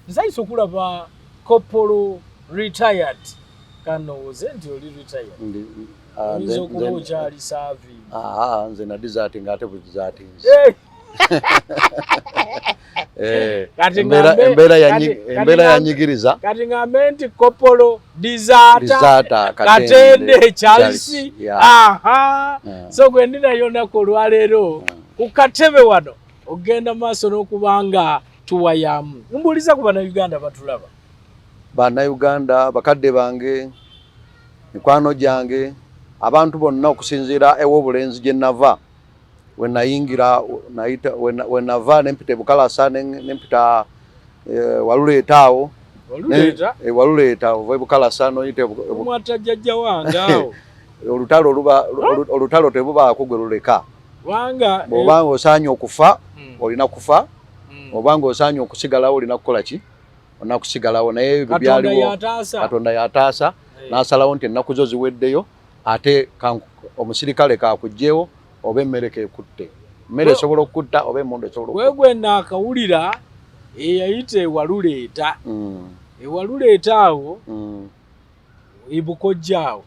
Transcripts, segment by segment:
nzaiso kulaba Corporal retired kanoze nti oli retired nzo kumoja ali savi nze na desert ngate bu desert embera yanyigiriza kati ngamenti Corporal desert Katende Charles so gwendina yona ko lwalero ku katebe wano ogenda maaso n'okubanga tuwayamu mbuliza ku bana Uganda batulaba bana Uganda bakadde bange mikwano gyange abantu bonna okusinziira ewobulenzi gye nava we nayingira nava nempita Bukalasa nempita Waluleetaawo Waluleeta ova Bukalasa noyite omwata jjajja wange awo olutalo tebubaako gwe luleka wanga bw'obanga osaanye okufa olina kufa obanga osaanye okusigalawo olina kukola ki olina kusigalawo naye byaliwo Katonda yataasa n'asalawo nti ennaku zo ziweddeyo ate omusirikale kakugjewo oba emmere kekutte emmere esobola okutta oba emmundu esobola okutta wegwenda akawulira eyayita Ewaluleeta Ewaluleeta awo ibukojjaawo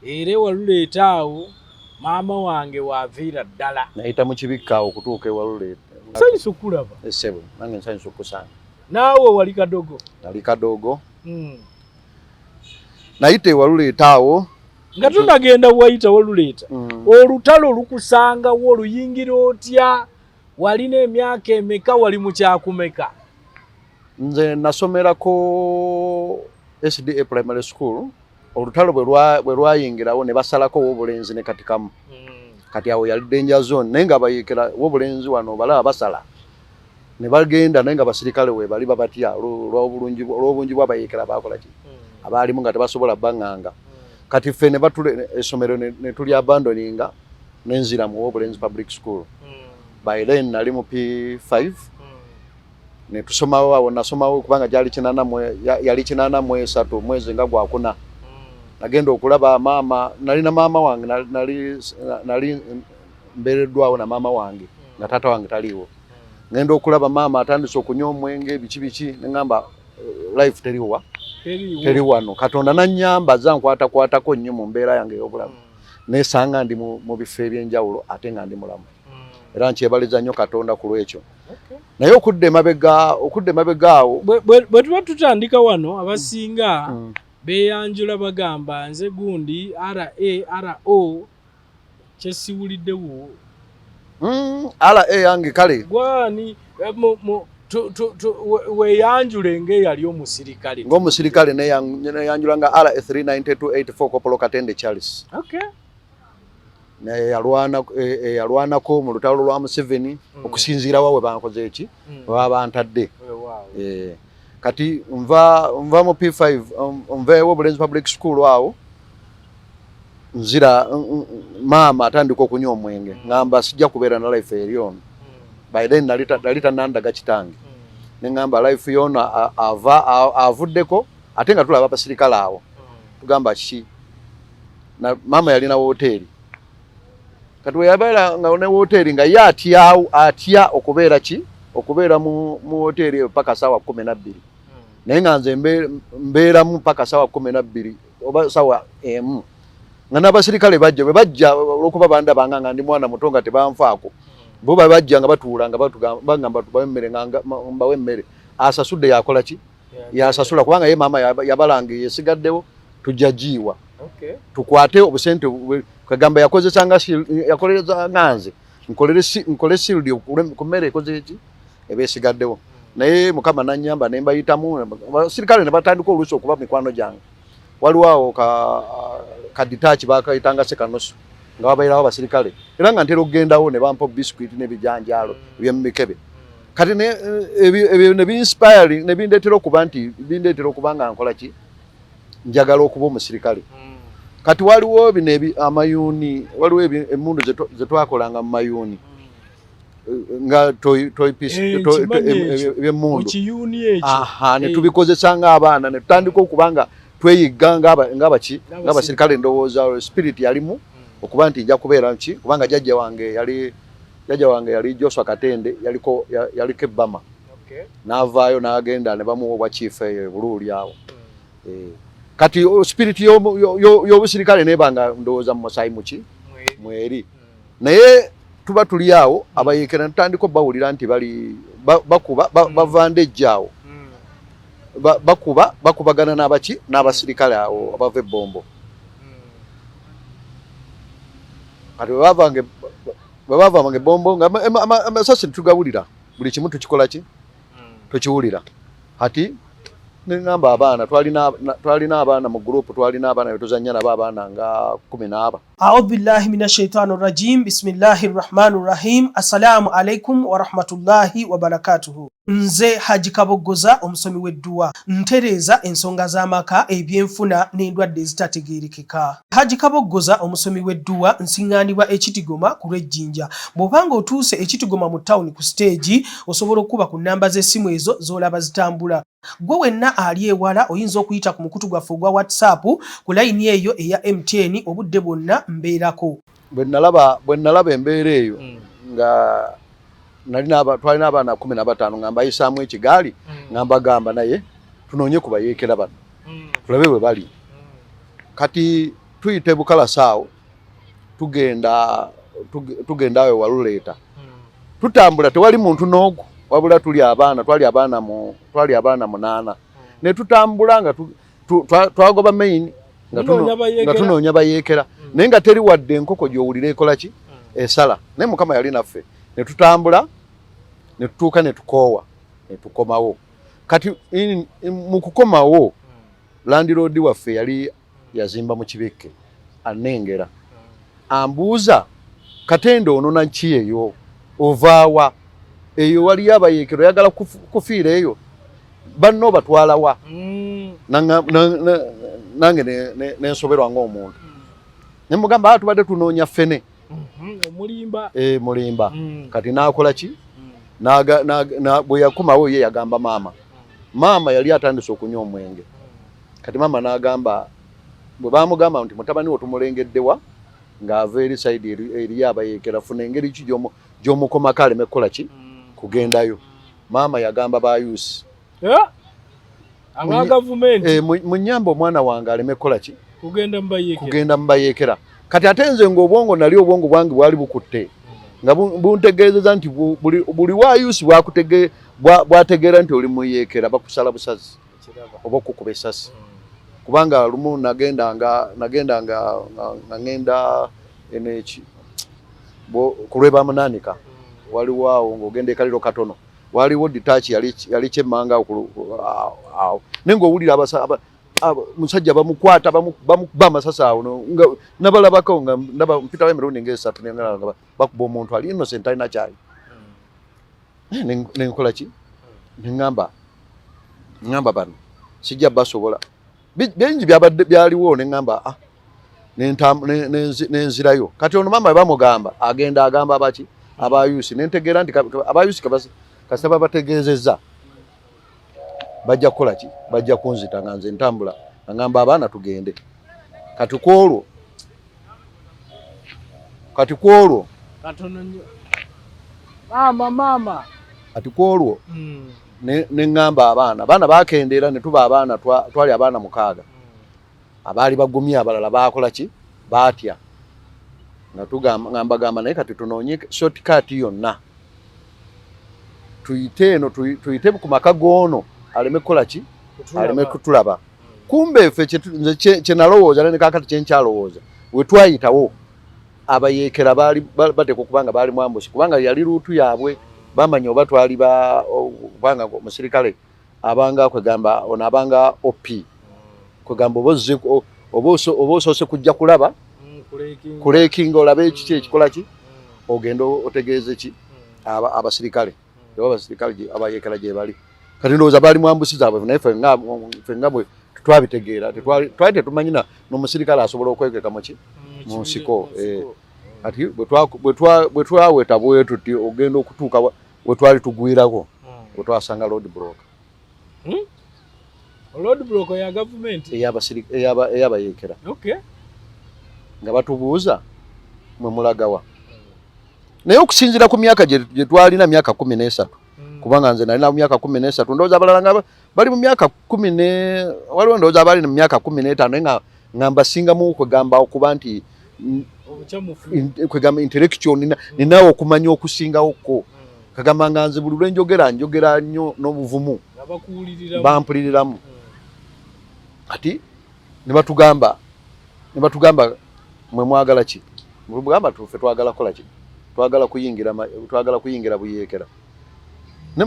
era Ewaluleeta awo maama wange waviira ddala nayita mu kibikka okutuuka Ewaluleeta nsanyusa okulaba essebo nange nsanyusa okusanga naawe wali Kadogo nali Kadogo nayita Ewaluleeta awo nga tunagenda wayita Waluleeta olutalo lukusangawo oluyingira otya walina emyaka emeka wali mu kyakumeka nze nasomerako SDA primary school olutalo bwe lwayingirawo ne basalako w'obulenzi ne katikamu kati awo yali danger zone naye nga bayikira w'obulenzi wano balaba basala ne bagenda naye nga basirikale we bali babatya olw'obungi bw'abayikira bakola ki abaalimu nga tebasobola banganga kati ffe ne batule essomero ne tuli abandoninga nenzira mu w'obulenzi public school by then nali mu P5 ne tusomawo awo nasomawo kubanga yali 83 mwezi nga gwakuna nagenda okulaba maama nalina maama wange nali mbereddwawo na maama wange nga taata wange taliwo ngenda okulaba maama atandise okunywa omwenge biki nengamba life teri wano Katonda nanyamba zankwatakwatako nnyo mu mbeera yange ey'obulamu nesanga ndi mu bifo ebyenjawulo ate nga ndi mulamu era nkyebaliza nnyo Katonda ku lwekyo naye okudde mabega awo bwe tuba tutandika wano abasinga beyanjula bagamba nze gundi RARO kyesiwuliddewo RA yange kale gwani weyanjule ng'eyali omusirikale ng'omusirikale neyanjula nga RA 39284 Corporal Katende Charles yalwanako mu lutalo lwa MUSEVENI okusinziira wawe bankoze eki baba bantadde kati nva mu P5 nva w'obulenzi public school awo nzira maama atandika okunywa omwenge ngamba sijja kubeera na life eri ono by then nalita nandaga kitange nengamba life yona avuddeko ate nga tulaba abasirikale awo tugamba ki na maama yalina hoteli kati weyabeera nga ne hoteli nga ye atya okubeera mu hoteli paka sawa 12 naye nga nze mbeeramu paka sawa 12 oba sawa emu nga n'abasirikale bajja olwokuba bandabanga nga ndi mwana muto nga tebanfaako bo bajja nga batuula nga bagamba tubawe emmere nga mbawe emmere asasudde yakola ki yasasula kubanga ye maama yabalange yesigaddewo tujja jiwa tukwate obusente kagamba yakoleza nganze nkole shield ku mmere ekoze ki ebesigaddewo naye mukama nanyamba ne mbayitamu abasirikale ne batandika oluusi okuba mikwano gyange waliwo awo kaditachi bakayitanga sekanoso nga babayirawo abasirikale era nga ntera okugendawo ne bampa biscuit n'ebijanjaalo ebyemikebe kati ebyo ne bi-inspiring ne bindeetera okuba nga nkola ki njagala okuba omusirikale kati waliwo bino amayuuni waliwo emmundu ze twakolanga mu mayuuni nga ebyemmundu ne tubikozesa ng'abaana ne tutandika okuba nga tweyiga ng'abasirikale ndowooza spirit yalimu okuba nti nja kubeera ki kubanga jjajja wange yali Joshua Katende yaliko ebbama n'avaayo n'agenda ne bamuwa chief eyo bululi awo. Kati spirit y'obusirikale nebanga ndowooza mu Masai muki mweri naye tuba tuli awo abayekera ntandiko bawulira nti bali bakuba bavandejja awo bakubagana n'abaki n'abasirikale awo abave bombo. Kati bava mange bombo nga amasasi tugawulira buli kimu tukikola ki tukiwulira. Hati nengamba abaana twalina abaana mu group twalina abaana betuzanya nabo abaana nga 10. A'udhu billahi minash shaitanir rajim. Bismillahir rahmanir rahim. Assalamu alaikum wa rahmatullahi wa barakatuhu. Nze Haji Kabogoza omusomi w'edduwa ntereza ensonga z'amaka ebyenfuna n'endwadde ezitategeerekeka. Haji Kabogoza omusomi w'edduwa nsiŋŋaanibwa Ekitigoma ku Lwejjinja. Bw'obanga otuuse Ekitigoma mu town ku stage osobola okuba ku nnamba z'essimu ezo z'olaba zitambula. Gwe wenna ali ewala oyinza okuyita ku mukutu gwaffe ogwa WhatsApp ku layini eyo eya MTN obudde bwonna mbeerako. Bwe nalaba embeera eyo nga twalina abaana 15 ngamba ayisaamu ekigaali ngamba gamba naye tunoonye kubayeekera bano tulabe bwe bali. Kati tuyite Bukalasaawo tugenda awo Waluleeta tutambula tewali muntu n'ogu wabula twali abaana 8 ne tutambula nga twagoba main nga tunoonya bayeekera naye nga teri wadde enkoko gy'owulira ekola ki esala naye Mukama yali naffe ne tutambula ne tutuuka ne tukoowa ne tukomawo. Kati mu kukomawo landiroodi waffe yali yazimba mu Kibeke anengera ambuuza Katende ono nanki eyo ovaawa eyo waliyo abayeekero oyagala kufiira eyo banno batwalawa nange nensoberwa ng'omuntu ne mugamba tubadde tunoonya ffene mulimba kati n'akola ki bwe yakomawo ye yagamba maama yali atandise okunywa omwenge. Kati maama n'agamba bwe bamugamba nti mutabani wo tumulengeddewa ng'ava eri sayidi eri abayeekera funa engeri ki gy'omukomako aleme kukola ki kugendayo. Maama yagamba bayusi aba gavumenti munyamba omwana wange aleme kukola ki kugenda mbayeekera. Kati ate nze ng'obwongo nali obwongo bwange bwali bukutte nga buntegeezeza nti buli wayusi bwategeera nti oli muyeekera bakusala busazi oba okukuba essasi. Kubanga lumu nagenda nga ngenda eneki ku Lwebamunaanika waliwo awo ng'ogenda ekaliro katono waliwo ditaachi yali kyemmanga awo naye ng'owulira musajja bamukwata bamukuba amasasi awo nabalabako nga ndaba mpitawo emirundi nga bakuba omuntu ali innocent alina kyayi. Nenkola ki neŋŋamba bano sijja basobola bingi byaliwo neŋŋamba nenzirayo. Kati ono maama bamugamba agenda agamba abaki abayusi nentegeera nti abayusi kasita babategeezezza bajja kukola ki bajja kunzita nga nze ntambula ngamba abaana tugende. Kati kwolwo maama kati kwolwo neŋŋamba abaana bakendeera ne tuba abaana twali abaana 6 abaali bagumye abalala bakola ki batya nga tugamba naye kati tunoonye shortcut yonna tuyite ku maka goono aleme kukola ki aleme kutulaba. Kumbe ffe kye nalowooza ne kakati kye nkyalowooza we twayitawo abayeekera baali bateeka okuba nga baali mwambusi kubanga yali luutu yaabwe bamanya oba twali kubanga omusirikale abanga kwegamba ono abanga OP kwegamba oba osoose kujja kulaba kuleekinga olabe ekiki ekikola ki ogenda otegeeze ki abasirikale abayeekera gye bali. Kati ndowooza baali mwambusi zaabwe naye ffe nga bwe twabitegeera twali tetumanyina n'omusirikale asobola okwegeka mu nsiko. Kati bwe twaweta bwetu ti ogenda okutuuka we twali tugwirako we twasanga road block ya gavumenti eyabayeekera nga batubuuza mwe mulagawa. Naye okusinziira ku myaka gye twalina myaka 13 kubanga nze nalina myaka 13 ndoza abalala bali mu myaka 10 waliwo ndoza bali mu myaka 15 ngamba singa mu kwegamba okuba nti kwegamba intellectual ninawo okumanya okusingawo ko kagamba nganze buli lwe njogera nnyo n'obuvumu bampuliriramu ati ne batugamba mwe mwagala ki mugamba tufe twagala kola ki twagala kuyingira buyeekera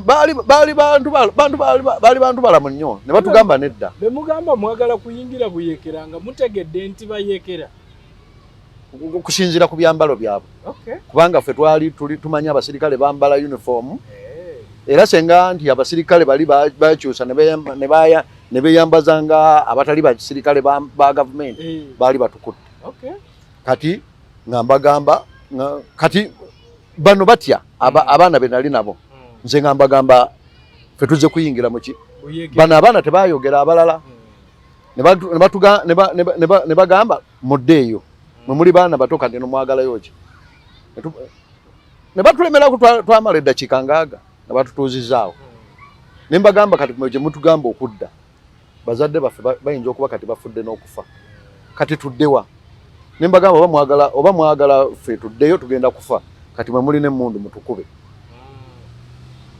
bali bantu balamu nnyo ne batugamba nedda be mugamba mwagala kuyingira buyeekera nga mutegedde nti bayeekera kusinzira ku byambalo byabwe kubanga ffe twali tumanya abasirikale bambala uniform era senga nti abasirikale bali bakyusa ne beyambazanga abatali basirikale ba government bali batukutte kati ngambagamba kati bano batya abaana be nali nabo nze ngambagamba ffe tuze kuyingira muki bano abaana tebayogera abalala ne bagamba muddeeyo muli baana bato kati nomwagalayo ki ne batulemera twamala eddakiika ngaaga ne batutuuzizaawo ne mbagamba kati gye mutugamba okudda bazadde baffe bayinza okuba kati bafudde n'okufa kati tuddewa ne mbagamba oba mwagala ffe tuddeyo tugenda kufa kati mwe muli n'emmundu mutukube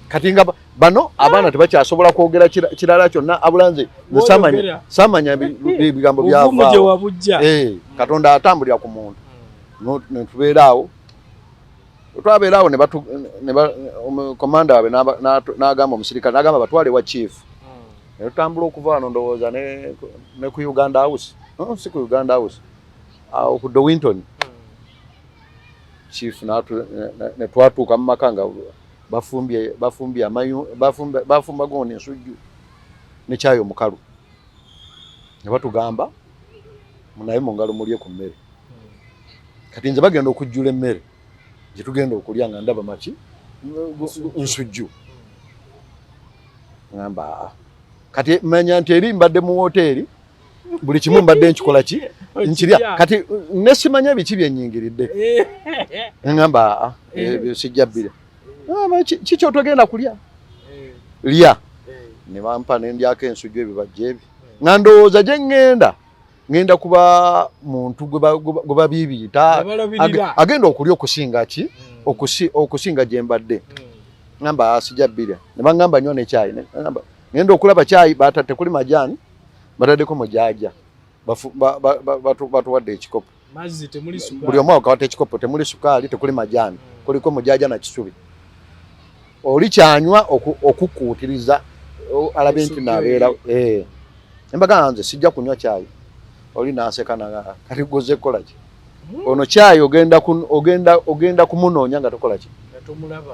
kati nga bano abaana tebakyasobola kwogera kirala kyonna abulanze samanya ebigambo byavaawo Katonda atambulira ku muntu ne tubeeraawo twabeeraawo komanda wabe n'agamba omusirikale n'agamba batwale wa chief ne tutambula okuva wano ndowooza ne ku Uganda House si ku Uganda House awo ku Dowinton chief ne twatuuka mu maka nga bafumba goni ensujju ne kyayo mukalu ne batugamba munaye mu ngalo mulye ku mmere kati nze bagenda okujjula emmere gye tugenda okulya nga ndaba maki nsujju ngamba kati manya nti eri mbadde mu woteeri buli kimu mbadde nkikola ki nkirya kati nesimanya biki byennyingiridde ngamba sijja bbira kikyo togenda kulya lya ne bampa nendyako ensujju ebibajja ebi nga ndowooza gye ngenda kuba muntu gwe babiibiita agenda okulya okusinga ki okusinga gye mbadde ngamba sijja bbirya ne bagamba nnyo nekyayi ngenda okulaba kyayi tekuli majaani bataddeko mujaja batuwadde ekikopo buli omu akawata ekikopo temuli sukaali tekuli majaani kuliko mujaja na kisubi oli kyanywa okukuutiriza alabe nti nabeera embaga nze sijja kunywa kyayi oli nanseka kati goze kola ki ono kyayi ogenda kumunoonya nga tokola ki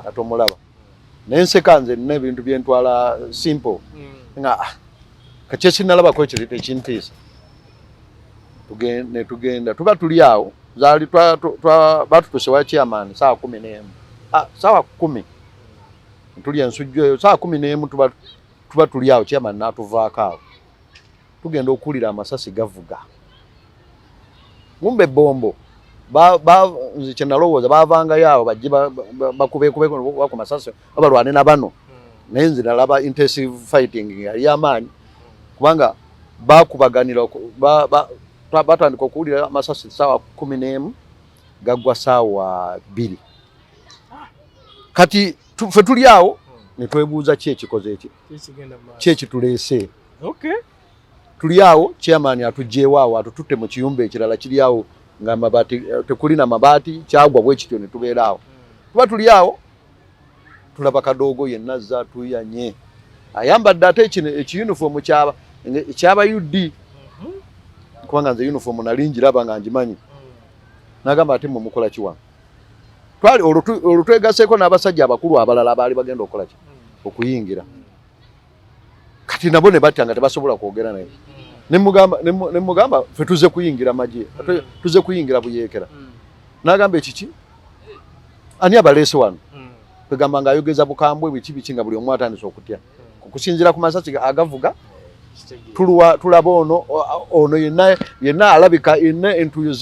nga tomulaba nenseka nze nina ebintu byentwala simple nga kakyekinalabako ekyo tekintiisa tugenda tuba tuli awo zaali batutuse wa chairman saa 11 saa 10 tuli ensujju eyo saa 11 tuba tuli awo chairman n'atuvaako awo tugenda okulira amasasi gavuga mumbe bombo nze kyenalowooza bavangayo awo bajje bakubekubeko ku masasi abalwane na bano naye nze nalaba intensive fighting yali y'amaanyi kubanga bakubaganira batandika okuwulira amasasi saawa 11 gaggwa saawa 2 kati ffe tuli awo ne twebuuza ki ekikoze ki ekituleese tuli awo chairman atugyewo awo atututte mu kiyumba ekirala kiri awo nga mabaati tekuli na mabaati kyagwa bwe kityo ne tubeera awo tuba tuli awo tulaba Kadogo yenna azza tuyanye ayambadde ate ekiyunifomu kyaba UD kubanga nze uniform nalingiraba nga ngimanyi nagamba ate mu mukola kiwa twali olutwegaseeko n'abasajja abakulu abalala abaali bagenda okukola ki okuyingira kati nabo ne batya nga tebasobola kwogera naye ne mugamba ffe tuze kuyingira magye tuze kuyingira buyeekera n'agamba ekiki ani abaleese wano kwegamba ng'ayogeza bukambwe biki nga buli omu atandise okutya okusinziira ku masasi agavuga tulaba ono yenna alabika entuyo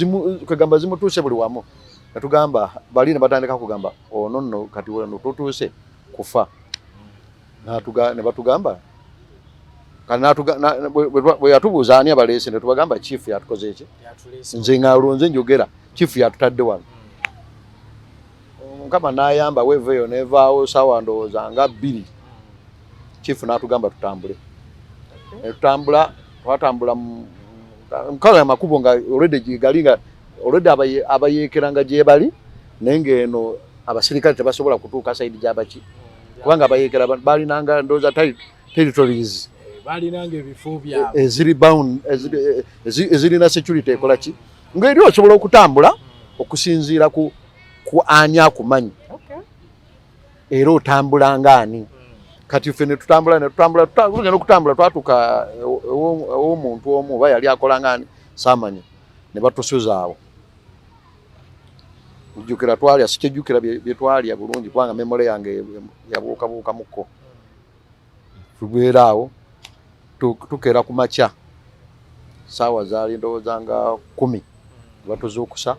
kwegamba zimutuuse buli wamu netugamba bali ne batandika kugamba ono nno kati wano tutuuse kufa ne batugamba bwe yatubuuza ani abaleese ne tubagamba chief yatukoze eki nze ngaalonze njogera chief yatutadde wano Mukama n'ayamba weeveeyo neevaawo saawa ndowooza nga 2 chief n'atugamba tutambule twatambula mukala amakubo nga already gigali nga already abayeekera gye bali naye ng'eno abasirikale tebasobola kutuuka saidi gy'abaki kubanga abayeekera balinanga ndowooza territories balinanga ebifo byabwe ezirina security ekola ki ng'eri osobola okutambula okusinziira ku ani akumanyi era otambula ngaani kati ffe ne tutambula twatuuka ew'omuntu omu oba yali akola ngaani saamanyi ne batusuza awo njukira twalya sikyejjukira bye twalya bulungi kubanga memole yange yabuukabuukamukko tubeera awo tukeera ku makya saawa zaali ndowooza nga 10 ne batuzuukusa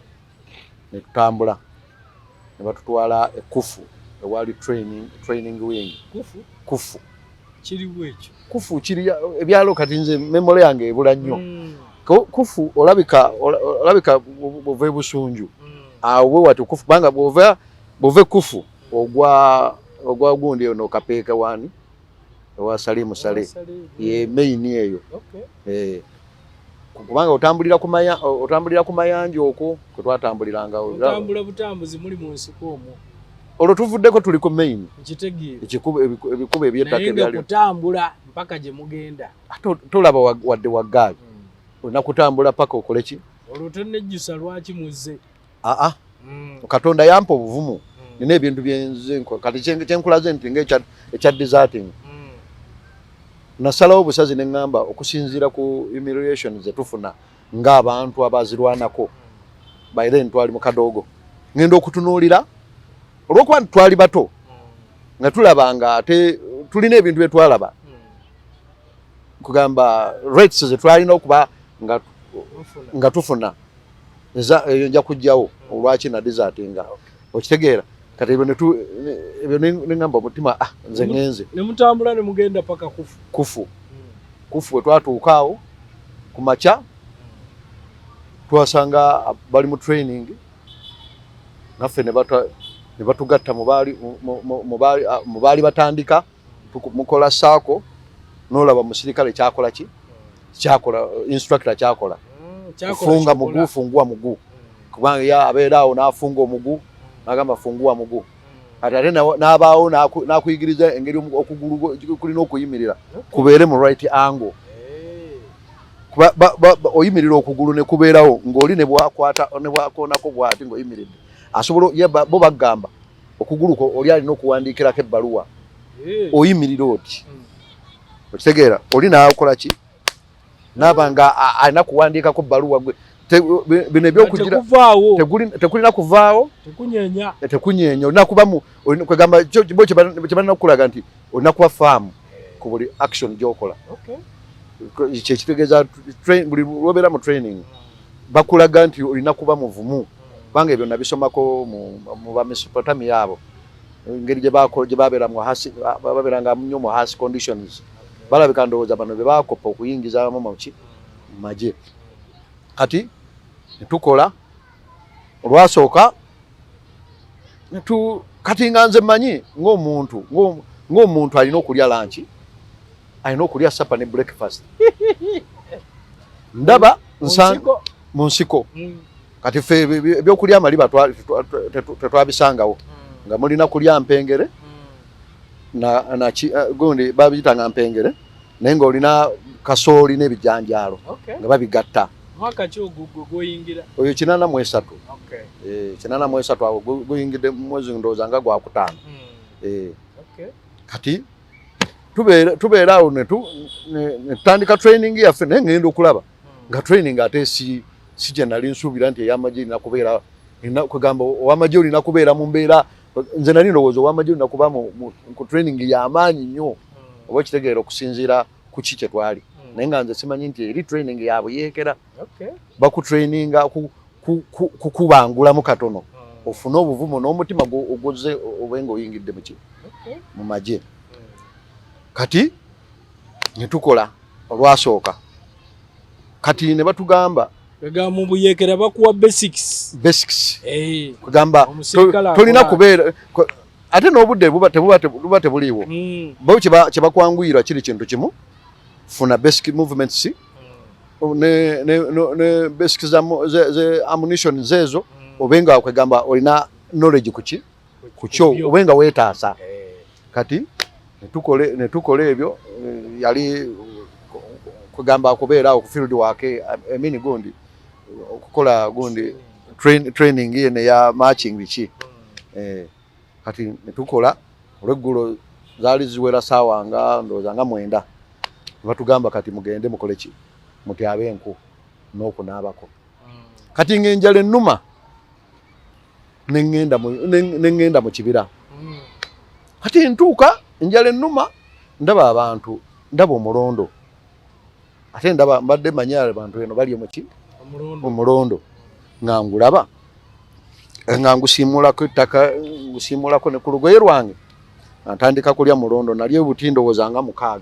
ne tutambula ne batutwala Kufu ewali training wing Kufu kiriwo ekyo Kufu kiri ebyalo kati nze memole yange ebula nnyo Kufu olabika bove busunju awo watu Kufu banga bove Kufu ogwa gundi ono kapeeka wani ewa Salimu Sale ye main eyo kubanga otambulira ku mayanja okwo kwe twatambuliranga otambula butambuzi muri mu nsiko omwo olwo tuvuddeko tuli ku main ekitegeero ebikubo ebyettaka ebyali kutambula mpaka gye mugenda tolaba wadde waggaali olina kutambula paka okole ki olwo tonnejjusa lwaki muzze Katonda yampa obuvumu nina ebintu byenze kati kyenkulaze nti ng'ekya deserting nasalawo obusazi ne ngamba okusinziira ku humiliation ze tufuna ng'abantu abazirwanako by then twali mu Kadogo ngenda okutunuulira olw'okuba twali bato nga tulabanga ate tulina ebintu bye twalaba kugamba rates ze twalina okuba nga tufuna eyo nja kujjawo olwaki na desertinga okitegeera kati ebyo nengamba omutima nze ngenze ne mutambula ne mugenda paka Kufu we twatuuka awo ku makya twasanga bali mu training naffe ne batugatta mu baali batandika mukola saako n'olaba musirikale kyakola instructor kyakola funga muguu fungua muguu kubanga abeera awo n'afunga omuguu n'agamba fungua muguu ate n'abaawo n'akuyigiriza engeri okugulu kulina okuyimirira kubeere mu right angle oyimirira okugulu ne kubeerawo ng'oli ne bwakoonako bw'ati ng'oyimiridde asobola bo bagamba okugulu ko oli alina okuwandiikirako ebbaluwa oyimirira oti okitegeera oli n'akola ki naaba nga alina kuwandiikako ebbaluwa gwe bino ebyokugira tekulina kuvaawo tekunyeenya olina kuba kwegamba bo kyebalina okukulaga nti olina kuba faamu ku buli action gyokola kyekitegeeza buli lwobeera mu training bakulaga nti olina kuba muvumu kubanga ebyo nabisomako mu bamesopotamia abo engeri gye babeeranga nnyo mu hasi conditions balabika ndowooza bano bye bakopa okuyingizamu mu magye kati netukola olwasooka kati nga nze mmanyi ng'omuntu alina okulya lanchi alina okulya sapa ne breakfast ndaba mu nsiko kati ffe ebyokulya amaliba tetwabisangawo nga mulina kulya mpengere gundi babiyitanga mpengere naye ng'olina kasooli n'ebijanjaalo nga babigatta mwaka ki ogwoyingira oyo 83 83 awo guyingidde mwezi ndowooza nga gwakutaano kati tubeera awo netutandika training yaffe naye ngenda okulaba nga training ate si gye nali nsuubira nti ey'amagye erina kubeera kugamba ow'amagye olina kubeera mu mbeera nze nali ndowooza ow'amagye olina kuba ku training y'amaanyi nnyo oba ekitegeera okusinziira ku ki kye twali naye nga nze simanyi nti eri training yaabwe yeekera bakutraininga kukubangulamu katono ofune obuvumu n'omutima oguzze obe ng'oyingidde mu magye kati netukola olwasooka kati ne batugamba mu buyekera bakuwa basics kugamba tolina kubeera ate n'obudde buba tebuliiwo bo kye bakwanguyira kiri kintu kimu funa basic movements ne basic ze ammunition zezo obenga kwegamba olina knowledge kukyo obenga weetaasa kati netukole ebyo yali kugamba kubeera ku field wake emini gundi okukola gundi training yene ya marching biki kati netukola olweggulo zaali ziwera saawa nga ndowooza nga 9 batugamba kati mugende mukole ki mutyabe enku n'okunaabako kati ng'enjala ennuma neŋŋenda mu kibira kati ntuuka enjala ennuma ndaba abantu ndaba omulondo ate ndaba mbadde manya abantu eno bali muki omulondo nga ngulaba nga ngusiimulako ettaka ngusiimulako ne ku lugoye lwange ntandika kulya mulondo nali obuti ndowooza nga 6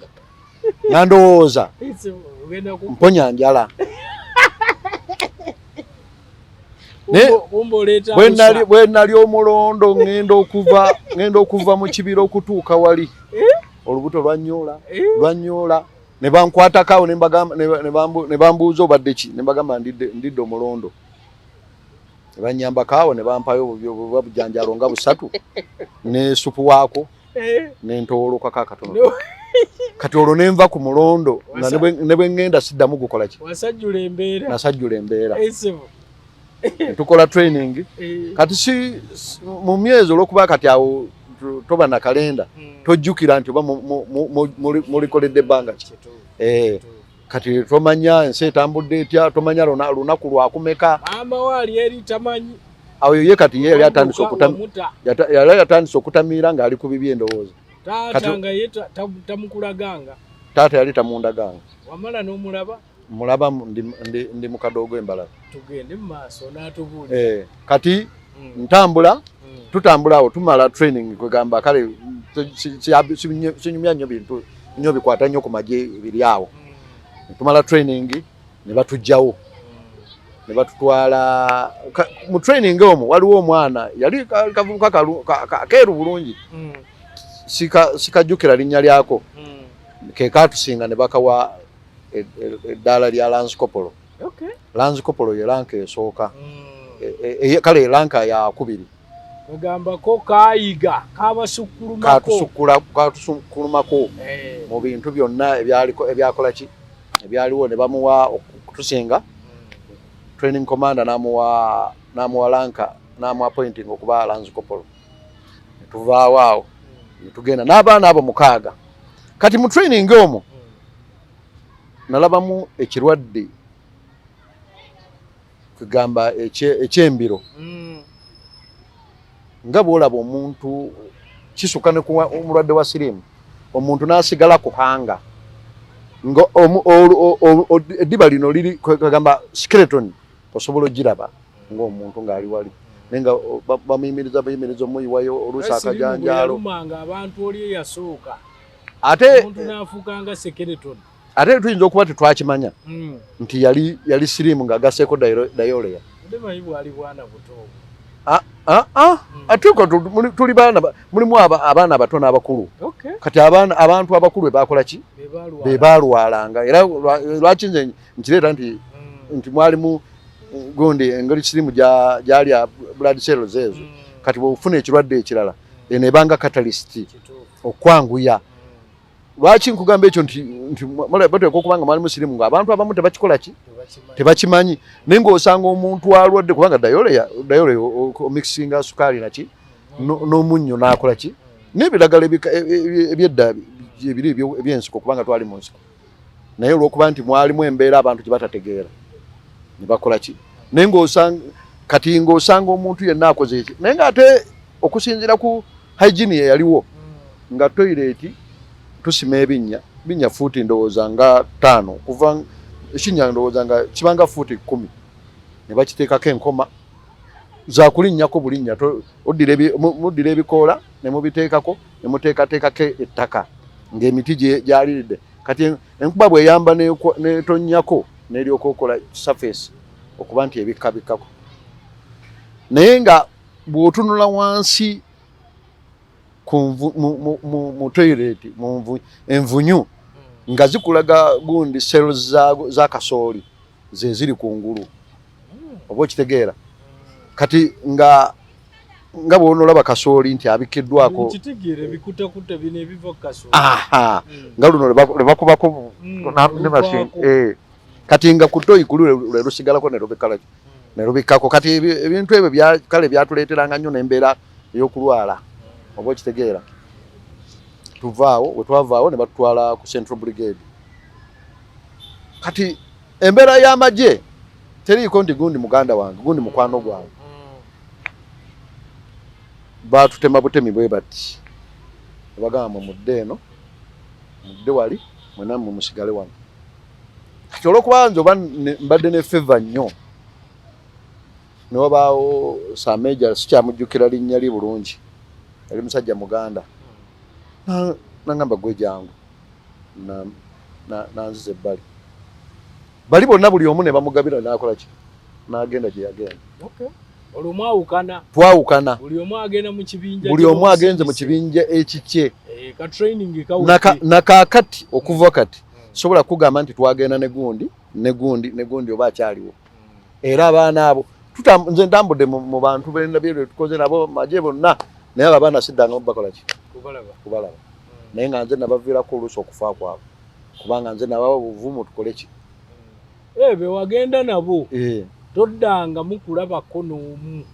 nga ndowooza mponya njala bwe nali omulondo ngenda okuva mu kibira okutuuka wali olubuto lwanyoola ne bankwatako ne bambuuza obadde ki ne mbagamba ndidde omulondo ne bannyambako awo ne bampayo bujanjalo nga 3 ne supu waako ne ntoolokako akatono kati olwo ne nva ku mulondo ne bwe ŋŋenda siddamu gukola ki nasajjula embeera tukola training kati si mu myezi olw'okuba kati awo toba na kalenda tojjukira nti oba mulikoledde ebbanga ki kati tomanya ensi etambudde etya tomanya lunaku lwakumeka maama waali eri tamanyi awo ye kati ye yali atandise okutamiira ng'ali ku bibi endowooza taata nga ye tamukulaganga taata yali tamundaganga wamala n'omulaba mulaba ndi mkadogo embalaga tugende mu maaso n'atubuulira kati ntambula tutambula awo tumala training kwegamba kale sinyumya nnyo bintu nnyo bikwata nnyo ku magye biri awo tumala training ne batujjawo ne batutwala mu training omwo waliwo omwana yali kavubuka keeru bulungi sikajjukira linnya lyako ke kaatusinga ne bakawa eddala lya Lance Corporal. Lance Corporal ye ranka esooka kale ranka ya 2 kagambako kaayiga katusukulumako mu bintu byonna ebyakola ki ebyaliwo ne bamuwa okutusinga training commander namuwa ranka namu appointing okuba Lance Corporal tuvaawo awo tugenda n'abaana abo 6 kati mu training omwo nalabamu ekirwadde kugamba ekyembiro nga bwolaba omuntu kisuka ne kuwa omulwadde wa sirimu omuntu n'asigala ku hanga nga eddiba lino liri kugamba skeleton osobola ogiraba ng'omuntu ng'ali wali naye nga bamuyimiriza omuyiwayo oluusi akajanjaalo abantu oli eyasooka ate omuntu n'afuukanga skeleton ate tuyinza okuba tetwakimanya nti yali sirimu ng'agasseeko dayoleya ate tuli mulimu abaana abato n'abakulu kati abantu abakulu bebakola ki bebalwalanga era lwaki nze nkireeta nti mwalimu gundi engeri sirimu gyalya blood cells ezo kati bwofuna ekirwadde ekirala eno ebanga catalyst okwanguya lwaki nkugamba ekyo nti bateeka okuba nga mwalimu sirimu ng'abantu abamu tebakikola ki tebakimanyi naye ng'osanga omuntu alwadde kubanga dayoleya omikisinga sukaali naki n'omunnyo n'akola ki n'ebiragala ebyedda ebiri ebyensiko kubanga twali mu nsiko naye olw'okuba nti mwalimu embeera abantu gye batategeera ne bakola ki naye ng'osanga omuntu yenna akoze eki naye ng'ate okusinziira ku hygiene ye yaliwo nga toilet tusima binnya fuuti ndowooza nga 5 kuva ekinnya ndowooza nga kibanga fuuti 10 ne bakiteekako enkoma zakulinnyako bulinnya muddira ebikoola ne mubiteekako ne muteekateekako ettaka ng'emiti gyalidde kati enkuba bwe yamba netonnyako n'eryoka okola surface okuba nti ebikkako naye nga bw'otunula wansi mu toilet envunyu nga zikulaga gundi cells za kasooli ze ziri kungulu oba okitegeera kati nga bw'onolaba kasooli nti abikiddwako kitegere bikuta bino ebiva kasooli nga luno lwe bakubako ne machine kati nga kutoyi kuli lwe lusigalako ne lubikkako kati ebintu ebyo kale byatuleeteranga nnyo n'embeera ey'okulwala oba okitegeera we twavaawo ne batutwala ku Central Brigade kati embeera y'amagye teriiko nti gundi muganda wange gundi mukwano gwange baatutema butemi bwe bati bagamba mudde eno mudde wali mwena musigale wano kati olw'okuba nze oba mbadde ne feva nnyo ne wabaawo Sameja sikyamujjukira linnya li bulungi yali musajja muganda nangamba gwe jangu nanziza ebbali bali bonna buli omu ne bamugabira n'akola ki n'agenda gye yagenda olumwawukana twawukana buli omu agenze mu kibinja ekikye nakakati okuva kati sobola kugamba nti twagenda negundi oba akyaliwo era abaana abo nze ntambudde mu bantu bendabye tukoze nabo magye bonna naye abo abaana siddanga bakola ki kubalaba naye nga nze nabaviirako oluusi okufa kwabwe kubanga nze nababa buvumu tukole ki be wagenda nabo toddanga mukulabako n'omu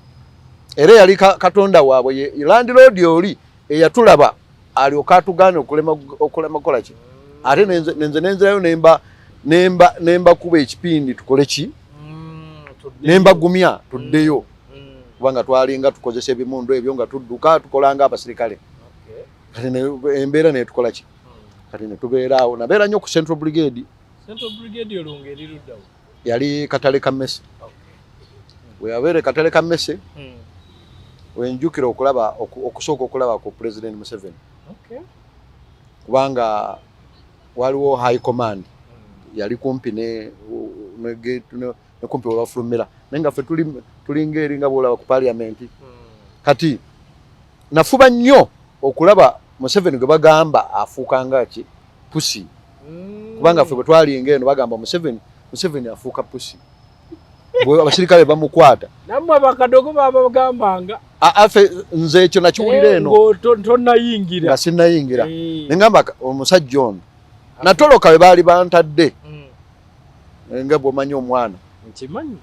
era yali katonda waabwe landlord oli eyatulaba alyoka atugaane okulema kola ki ate nenze nenzirayo nemba kuba ekipindi tukole ki nemba gumya tuddeyo kubanga twalinga tukozesa ebimundu ebyo nga tudduka tukolanga abasirikale kati embeera netukola ki kati netubeeraawo nabeera nnyo ku Central Brigade olunga eri luddawo yali katale ka mmese weyabeere katale ka mmese wenjukira okusooka okulaba ku President Museveni kubanga waliwo high command yali kumpi ne kumpi webafulumira naye nga ffe tulinga eri nga bwolaba ku parliament kati nafuba nnyo okulaba Museveni gwe bagamba afuukanga ki pusi kubanga ffe bwe twalinga eno bagamba Museveni afuuka pusi abasirikale bamukwata nammwe abakadogo babagambanga afe nze ekyo nakiwulira eno tonnayingira nga sinnayingira nengamba omusajja ono natoloka we baali bantadde nga bw'omanyi omwana nkimanyi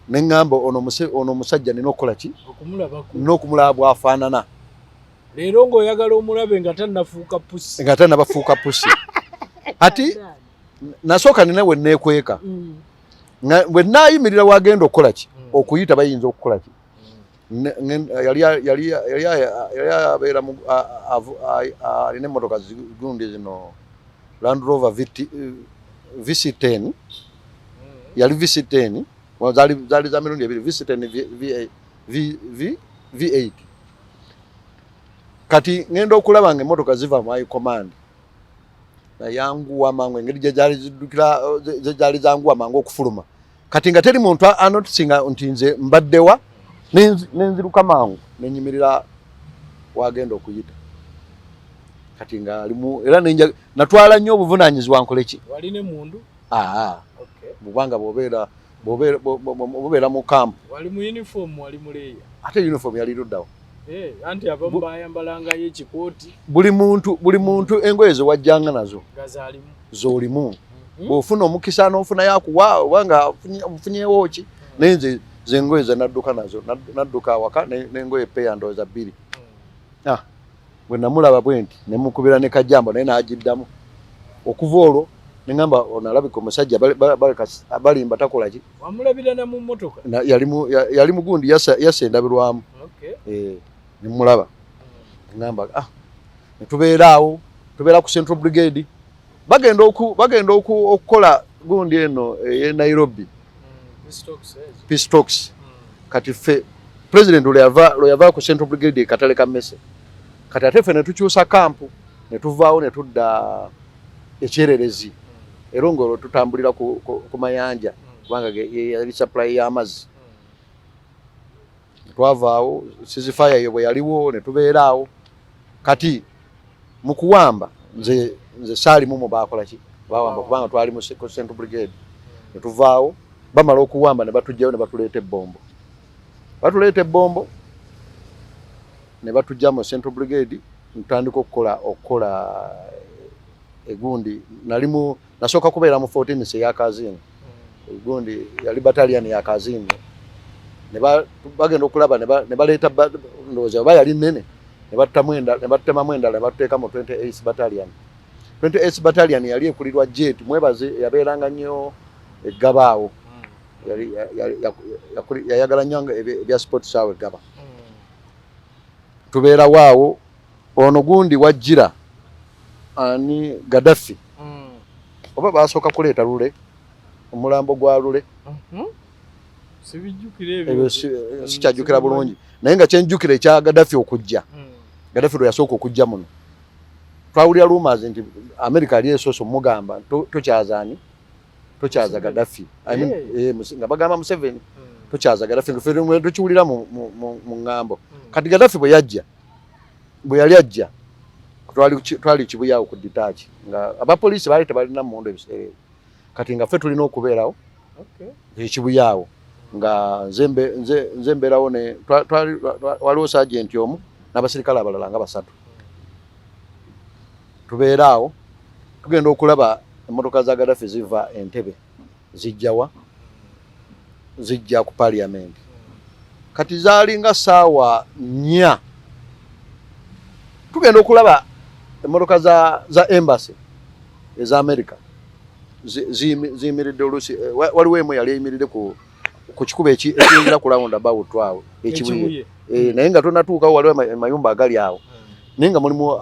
nengamba ono omusajja nina okukola ki nina okumulaba bwafaanana leero ng'oyagala omulabe nga tannabafuuka pusi ati nasooka nina we neekweka bwe naayimirira wagenda okukola ki okuyita bayinza okukola ki yali abeera alina emmotoka gundi zino Land Rover VC10 yali VC10 zaali za mirundi ebiri VC10 V8 kati ngenda okulaba nga emmotoka ziva mu high command nayanguwa mangu engeri gyali zanguwa mangu okufuluma kati nga teri muntu anotisinga nti nze mbaddewa nenziruka mangu nenyimirira wagenda okuyita kati nga alimu era natwala nnyo obuvunaanyizibwa nkole ki waline mundu bubanga bobeera mu kampu wali mu uniform wali muleeya ate uniform yali luddawo anti abamu bayambalangayo ekikooti buli muntu engoye ze wajjanga nazo z'olimu bw'ofuna omukisa n'ofunayo akuwa obanga ofunyewo ki naye nze engoye ze nadduka nazo nadduka awaka n'engoye peya ndowooza 2 bwe namulaba bwe nti ne mukubira ne kajjambo naye n'agiddamu okuva olwo ne ngamba onalabika omusajja balimba takola ki wamulabira na mu mmotoka yali mugundi yassa endabirwamu nemulaba ngamba netubeeraawo tubeera ku Central Brigade bagenda okukola gundi eno eye Nairobi Peace Talks kati ffe President lwe yava ku Central Brigade katale ka mmese kati ate ffe ne tukyusa kampu ne tuvaawo ne tudda ekyererezi erongoro tutambulira ku mayanja kubanga yali supply y'amazzi twavaawo sizifaya yo bwe yaliwo ne tubeeraawo kati mu kuwamba nze saalimu mu baakola ki bawamba kubanga twali mu Central Brigade ne tuvaawo bamala okuwamba ne batujjayo ne batuleeta ebbombo ne batujja mu Central Brigade ntandika okukola egundi nasooka kubeera mu 14 ya Kazini egundi yali battalion ya Kazini ne bagenda okulaba ne baleeta ndowooza oba yali nnene ne battemamu endala ne batuteeka mu 28 battalion. 28 battalion yali ekulirwa jet mwebaze yabeeranga nnyo eggabaawo yayagala nnyo ebya sports awo eggaba tubeera waawo ono gundi wajjira ani Gaddafi oba basooka kuleeta Lule omulambo gwa Lule sikyajjukira bulungi naye nga kyenjjukira ekya Gaddafi okujja Gaddafi lwe yasooka okujja muno twawulira rumors nti America ali esooso mugamba tokyazaani tokyaza Gaddafi nga bagamba Museveni tokyaza Gaddafi nga tukiwulira mu ngambo kati Gaddafi bwe yali ajja twali kibuyaawo ku ditaaki nga abapoliisi baali tebalina mmundu ebiseera kati nga ffe tulina okubeerawo ekibuyaawo nga nze mbeerawo waliwo sajenti omu n'abasirikale abalala nga 3 tubeeraawo tugenda okulaba emmotoka za Gaddafi ziva Entebbe zijja ku Parliament kati zaali nga ssaawa 4 tugenda okulaba emmotoka za embassy eza America ziyimiridde oluusi waliwo emu yali eyimiridde ku kikubo ekiyingira ku roundabout awo ekibuye naye nga tonatuukawo waliwo amayumba agali awo naye nga mulimu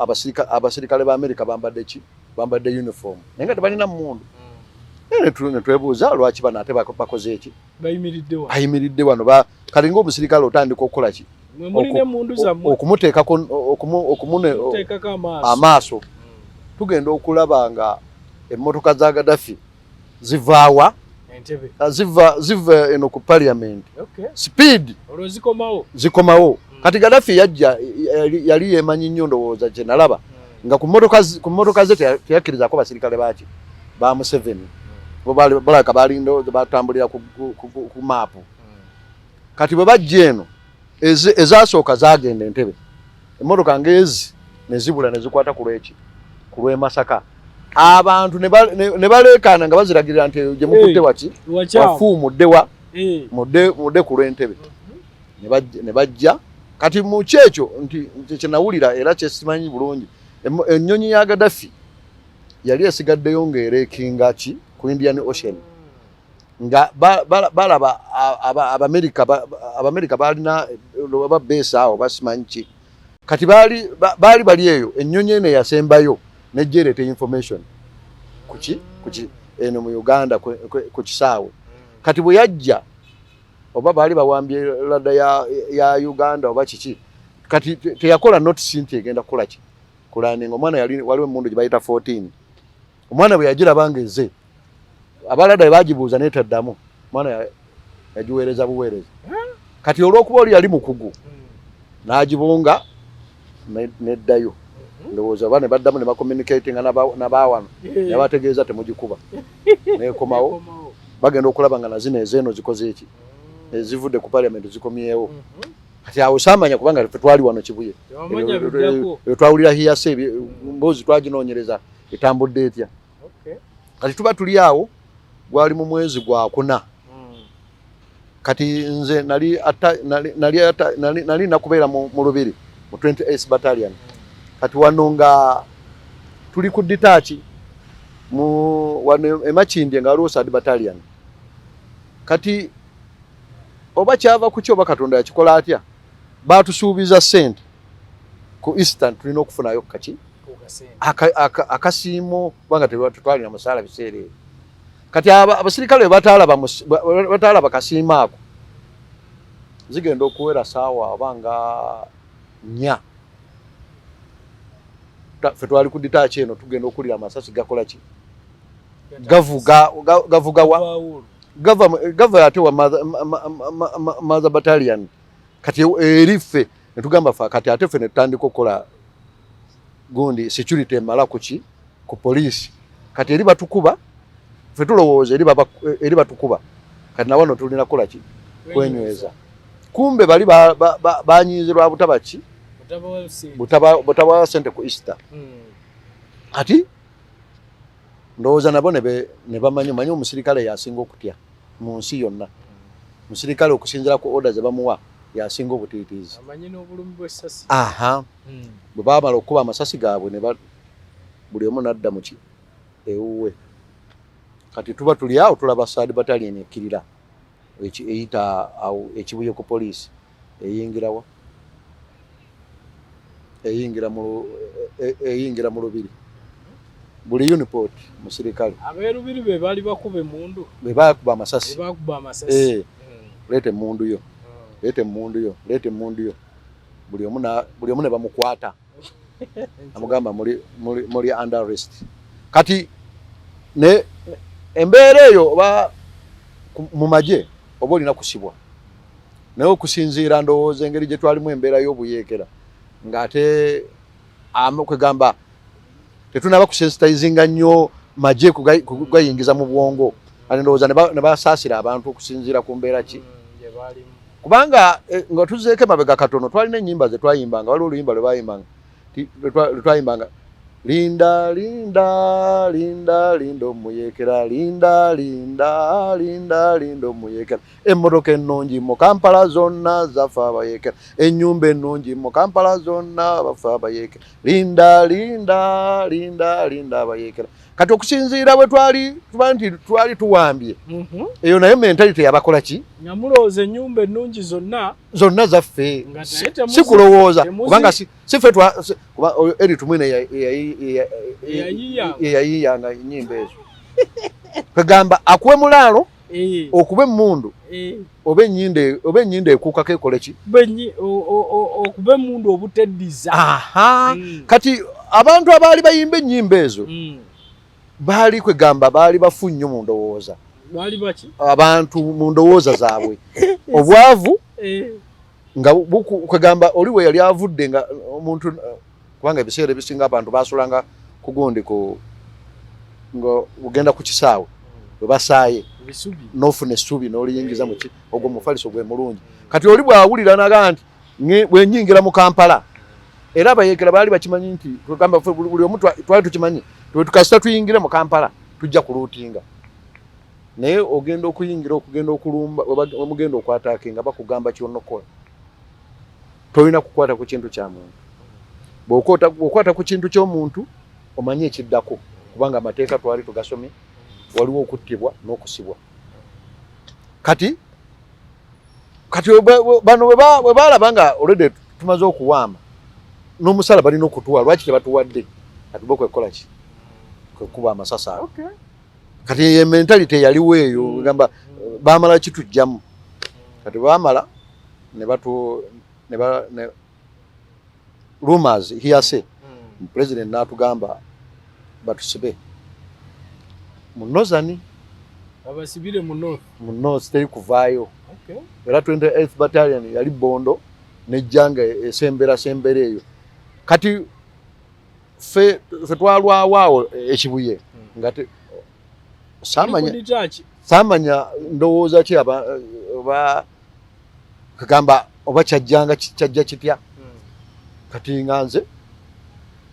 abasirikale ba America bambadde uniform naye nga tebalina mmundu ne twebuuza lwaki bano ate bakoze eki bayimiridde wano kati ng'omusirikale otandika okukola ki okumuteekako amaaso tugenda okulaba nga emmotoka za Gaddafi zivaawa ziva eno ku Parliament speed zikomawo kati Gaddafi yajja yali yemanyi nnyo ndowooza kye nalaba nga ku mmotoka ze teyakkirizaako basirikale baki ba Museveni balaka balinda batambulira ku maapu kati bwe bajja eno ezasooka zagenda Entebbe emmotoka ng'ezi ne zibula ne zikwata ku lw'e Masaka abantu ne baleekaana nga baziragirira nti gye mukutte waki wafuumudde mudde ku lw'Entebbe ne bajja kati mu kyekyo nti kyenawulira era kyesimanyi bulungi ennyonyi ya Gaddafi yali esigaddeyo ng'ereekinga ki ku Indian Ocean nga balaba Abamerika balina oba base awo basimanyi ki kati bali eyo ennyonyi eno yasembayo nejjereeta information kuki eno mu Uganda ku kisaawe kati bwe yajja oba baali bawambye ladda ya Uganda oba kiki kati teyakola notice nti egenda kukola ki kulaninga omwana waliwo emmundu gye bayita 14 omwana bwe yagiraba ng'eze abalada bagibuuza netaddamu omwana yagiweereza buweereza kati olw'okuba oli yali mukugu n'agibunga neddayo ndowooza oba ne baddamu ne bacommunicatinga n'abaawano ne bategeeza temugikuba nekomawo bagenda okulaba nga nazino ezeeno zikoze eki ezivudde ku Parliament zikomyewo kati awo saamanya kubanga ffe twali wano Kibuye twawulira hiyase mboozi twaginoonyereza etambudde etya kati tuba tuli awo gwali mu mwezi gwa 4 kati nze nali nakubeera mu Lubiri mu 28 battalion kati wano nga tuli ku ditaaki wano emakindye nga waliwo 3rd battalion kati oba kyava ku kyo oba Katonda yakikola atya batusuubiza ssente ku Eastern tulina okufunayo kaki akasiimo kubanga tetwalina musaala biseera ebyo kati abasirikale bataalaba kasiimo ako zigenda okuwera saawa abanga 4 fe twali ku detach eno tugenda okulira amasasi gakola ki gavuga wa gava ate wa mother battalion kati erife netugamba fa kati ate fe netandika okola gundi security mala ku police kati eri batukuba fe tulowooza eri batukuba kati na wano tulina kola ki kwenyweza kumbe bali banyizirwa butabachi butaba sente ku Easter ati ndowooza nabo ne bamanyi omusirikale yasinga okutya mu nsi yonna omusirikale okusinzira ku order ze bamuwa yasinga obutiitiizi amanyi n'obulumi bw'essasi bwe baamala okuba amasasi gaabwe ne buli omu nadda mu ki ewuwe kati tuba tuli awo tulaba Third Battalion ekkirira eyita awo ekibuye ku poliisi eyingira mu lubiri buli uniport musirikale abeerubiri be baali bakuba emundu be bakuba amasasi leeta emundu yo leeta emundu yo buli omu ne bamukwata amugamba muli under arrest kati ne embeera eyo oba mu magye oba olina kusibwa naye okusinziira ndowooza engeri gye twalimu embeera y'obuyeekera ng'ate kwegamba tetunaba kusensitizinga nnyo magye kugayingiza mu bwongo ate ndowooza ne basaasira abantu okusinziira ku mbeera ki kubanga nga tuzeeko emabega katono twalina ennyimba ze twayimbanga waliwo oluyimba lwe twayimbanga linda linda linda linda omuyekera linda linda linda linda omuyekera emmotoka ennungi mu Kampala zonna zafa abayekera ennyumba ennungi mu Kampala zonna bafa abayekera linda linda linda linda abayekera kati okusinziira bwe twali tuwambye eyo naye mentality yabakola ki nyamulowooza ennyumba ennungi zonna zaffe si kulowooza kubanga si ffe eri tumwine eyayiyanga ennyimba ezo kwegamba akuwe mulaalo okuba emmundu oba ennyinda ekuukako ekole ki okuba emmundu obuteddiza kati abantu abaali bayimba ennyimba ezo baali kwegamba baali bafu nnyo mu ndowooza abantu mu ndowooza zaabwe obwavu nga kwegamba oli we yali avudde nga omuntu kubanga ebiseera ebisinga abantu basulanga kugundi nga ugenda ku kisaawe bwe basaaye n'ofuna essubi n'oliyingiza mu ki ogwo mufaliso gwe mulungi kati oli bw'awulira naga nti bwe nnyingira mu Kampala era abayeekera baali bakimanyi nti kwegamba buli omu twali tukimanyi tukasita tuyingire mu Kampala tujja kuluutinga naye ogenda okuyingira okugenda okulumba omugenda okwataakinga bakugamba ky'onokola tolina kukwata ku kintu kya muntu bw'okwata ku kintu ky'omuntu omanye ekiddako kubanga amateeka twali tugasomye waliwo okuttibwa n'okusibwa kati bano bwe baalaba nga olwedde tumaze okuwamba n'omusala balina okutuwa lwaki tebatuwadde kati bo kwekola ki kwekuba amasasi ago kati ye mentality yaliwo eyo gamba baamala kitujjamu kati baamala ne rumors hearsay president n'atugamba batusibe mu Northern abasibire mu North teri kuvaayo era 28th Battalion yali Bondo nejjanga esembera eyo kati fe twalwawo ekibuye ngate samanya ndowooza ki oba kagamba oba kyajja kitya kati nganze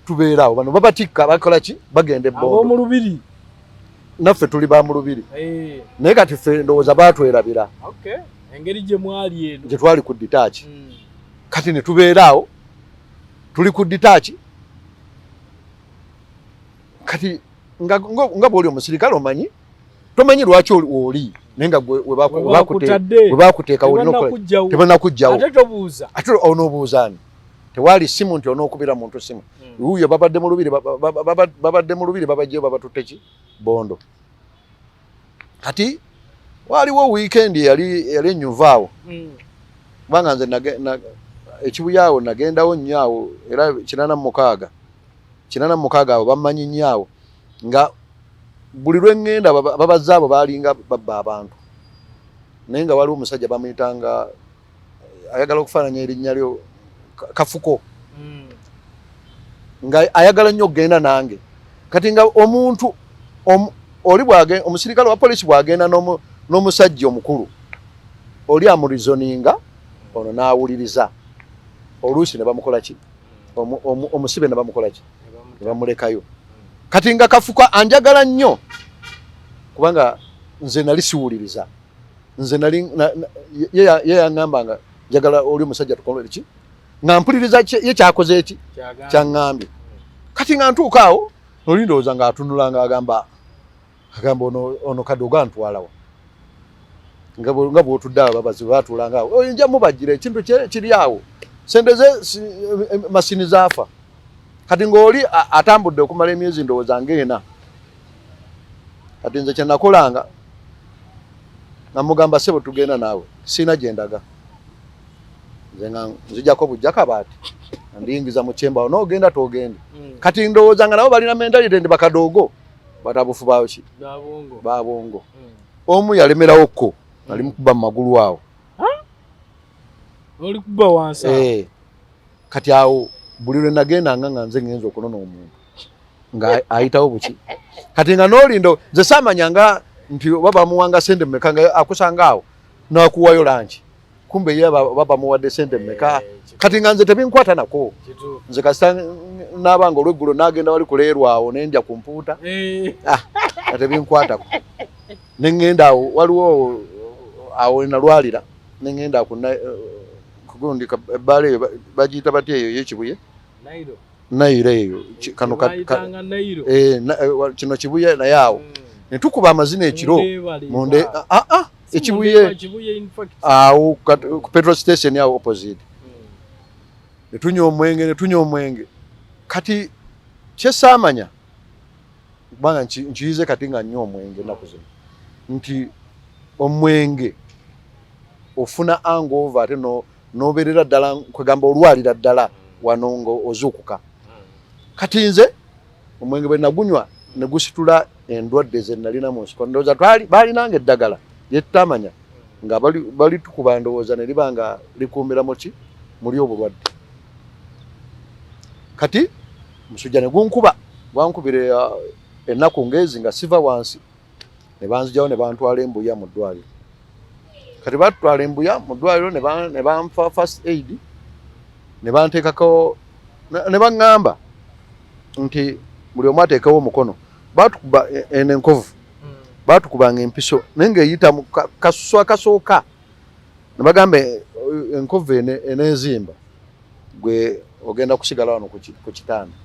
tubeeraawo bano babatikka bakola ki bagenda Bondo lubiri naffe tuli ba mu lubiri naye kati ffe ndowooza baatwerabira engeri gye mwali eno gye twali ku detach kati ne tubeeraawo tuli ku detach kati nga bw'oli omusirikale omanyi tomanyi lwaki oli naye nga we baakuteekawo tebanakuggyawo ate onoobuuzaani tewali simu nti onookubira muntu simu wuuyo babadde mu lubiri babajjeyo babatutte ki Bondo kati waliwo weekend yali ennyuvaawo kubanga nze ekibuyaawo nagendawo nnyo awo era 86 kinana mukaaga abo bamanyi nnyo nga buli lwe ngenda babazza abo balinga babba abantu naye nga waliwo omusajja bamuyitanga ayagala okufaananya erinnya lyo Kafuko nga ayagala nnyo okgenda nange kati nga omuntu oli bwagenda omusirikale wa polisi bwagenda n'omusajja omukulu oli amurizoninga ono n'awuliriza oluusi ne bamukola ki omusibe ne bamukola ki ne bamulekayo kati nga Kafuko anjagala nnyo kubanga nze nali siwuliriza nze nali ye yaŋŋamba nga njagala oli omusajja tukolere ki nga mpuliriza ye kyakoze eki kyaŋŋambye kati nga ntuuka awo oli ndowooza nga atunula nga agamba ono Kadogo antwalawa nga bw'otudde awo babazi baatuulanga awo oyinja mubajjira ekintu kiri awo sente ze masini zaafa kati ng'oli atambudde okumala emyezi ndowooza ng'ena kati nze kye nakolanga namugamba sebo tugenda naawe siina gye ndaga nze nga nzijjako bujja kabaati ndiyingiza mu kyembawo n'ogenda togende kati ndowooza nga nabo balina mentality ndi bakadogo batabufu bawo ki babongo omu yalemerawokko ali mukuba mu magulu awo oli kuba wansi kati awo buli lwe nagendanga nga nze ngenza okunona omuntu nga ayitawo buki kati nga n'olindo nze saamanyanga nti baba muwanga sente mmeka nga akusanga awo n'akuwayo lanki kumbe ye baba muwadde sente mmeka kati nga nze tebinkwata nako nze kasita n'abanga olweggulo n'agenda wali kuleerwa awo nendya ku mpuuta tebinkwatako neŋŋenda awo waliwo awo nalwalira neŋŋenda kugundika ebbaala eyo bagiyita batya eyo yekibuye Nairo eyo kano kino kibuye naye awo ne tukuba amazina ekiro munde ekibuye awo ku petrol station awo opposite ne tunywa omwenge kati kyesaamanya kubanga nkiyize kati nga nnyo omwenge ennaku zino nti omwenge ofuna hangover ate n'obeerera ddala kwegamba olwalira ddala wano ng'ozuukuka kati nze omwenge bwe nagunywa ne gusitula endwadde ze nalina mu nsiko ndowooza baalinanga eddagala lyetutamanya nga bali tukuba ndowooza ne liba nga likuumiramu ki muli obulwadde kati musujja ne gunkuba gwankubire ennaku ngezi nga siva wansi ne banzijawo ne bantwala embuya mu ddwaliro kati batwala embuya mu ddwaliro ne banfa first aid ne banteekako ne baŋŋamba nti buli omu ateekawo omukono baatukuba enenkovu baatukubanga empiso naye ng'eyita mu kasusu akasooka ne bagamba enkovu eneezimba gwe ogenda kusigala wano ku kitanda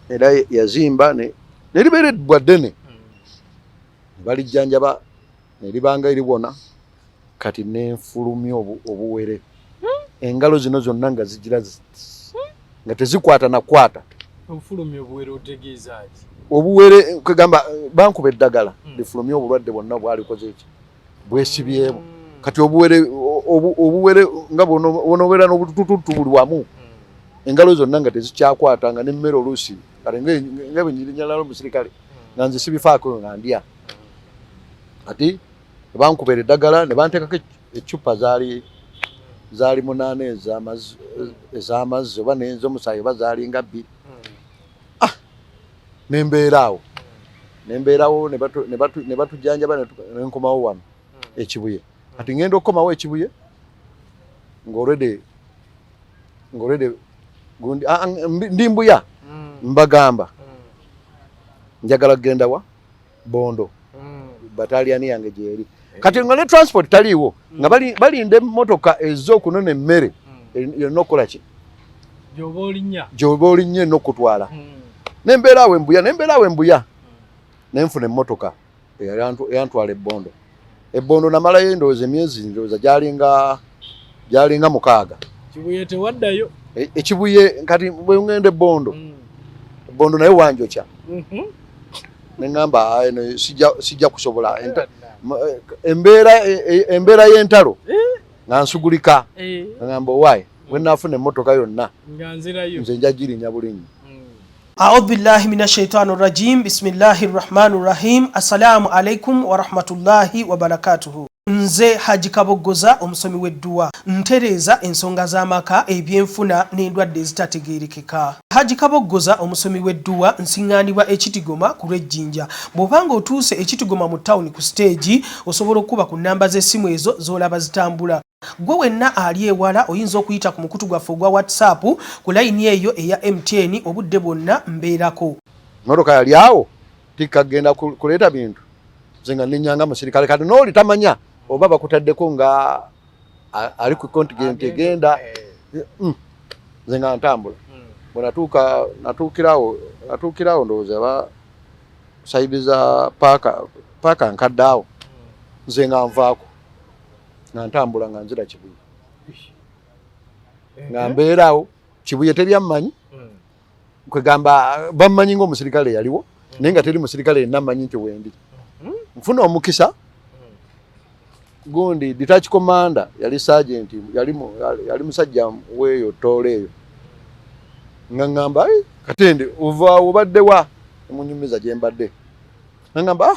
era yazimba ne libeera eddwa ddene ne balijjanjaba ne libanga eriwona kati nenfulumya obuwere engalo zino zonna nga zigira nga tezikwata nakwata ofulumya obuwere otegeeza ki obuwere kugamba bankuba eddagala lifulumya obulwadde bwonna bwalikoze eki bwesibyemu kati obuwere nga bonobeera n'obutututu buli wamu engalo zonna nga tezikyakwata nga nemmere oluusi kale nga bwenyirinyalala omusirikale nga nze sibifaako nga ndya ati bankubera eddagala ne banteekako ecupa zaali 8 ez'amazzi oba n'ez'omusaayi oba zaali nga 2 nembeerawo ne batujjanjaba nenkomawo wano ekibuye kati ngenda okukomawo ekibuye ng'olwedde ndi mbuya mbagamba njagala kugenda wa Bondo bataliyani yange gyeri kati nga ne transport taliiwo nga balinda emmotoka ez'okunona emmere yonna okukola ki gy'oba olinnye n'okutwala nembeerawo embuya nenfuna emmotoka eyantwala Ebondo namalayo endowooza emyezi ndowooza gyalinga 6 kibuye tewaddayo ekibuye kati bwe ngenda Ebondo naye wanjokya neŋŋamba sijja kusobola embeera y'entalo nga nsugulika neŋŋamba owaayi bwe naafuna emmotoka yonna nze nja girinya bulinnya A'udhu billahi minash shaitani rajim. Bismillahir rahmanir rahim. Assalamu alaikum wa rahmatullahi wa barakatuhu. Nze Haji Kabogoza omusomi w'edduwa ntereza ensonga z'amaka ebyenfuna n'endwadde ezitategeerekeka. Haji Kabogoza omusomi w'edduwa nsiŋŋaanibwa ekitigoma ku lw'ejjinja. Bw'obanga otuuse ekitigoma mu ttawuni ku siteegi osobola okuba ku nnamba z'essimu ezo z'olaba zitambula. Gwe wenna ali ewala oyinza okuyita ku mukutu gwaffe ogwa WhatsApp ku layini eyo eya MTN obudde bwonna mbeerako. Mmotoka yali awo tikagenda kuleeta bintu nze nga nenyanga musirikale kati n'oli tamanya oba bakutaddeko nga ali ku contingent egenda nze nga ntambula bwe natuukirawo ndowooza basaidiza paaka nkaddaawo nze nga nvaako nga ntambula nga nzira Kibuye nga mbeeraawo Kibuye teri ammanyi kwegamba bammanyi ng'omusirikale yaliwo naye nga teri musirikale yenna mmanyi nti wendi nfuna omukisa gundi detach commander yali sergeant yali musajja weeyo toole eyo nga ngamba Katende obadde wa munyumiza gye mbadde nga ngamba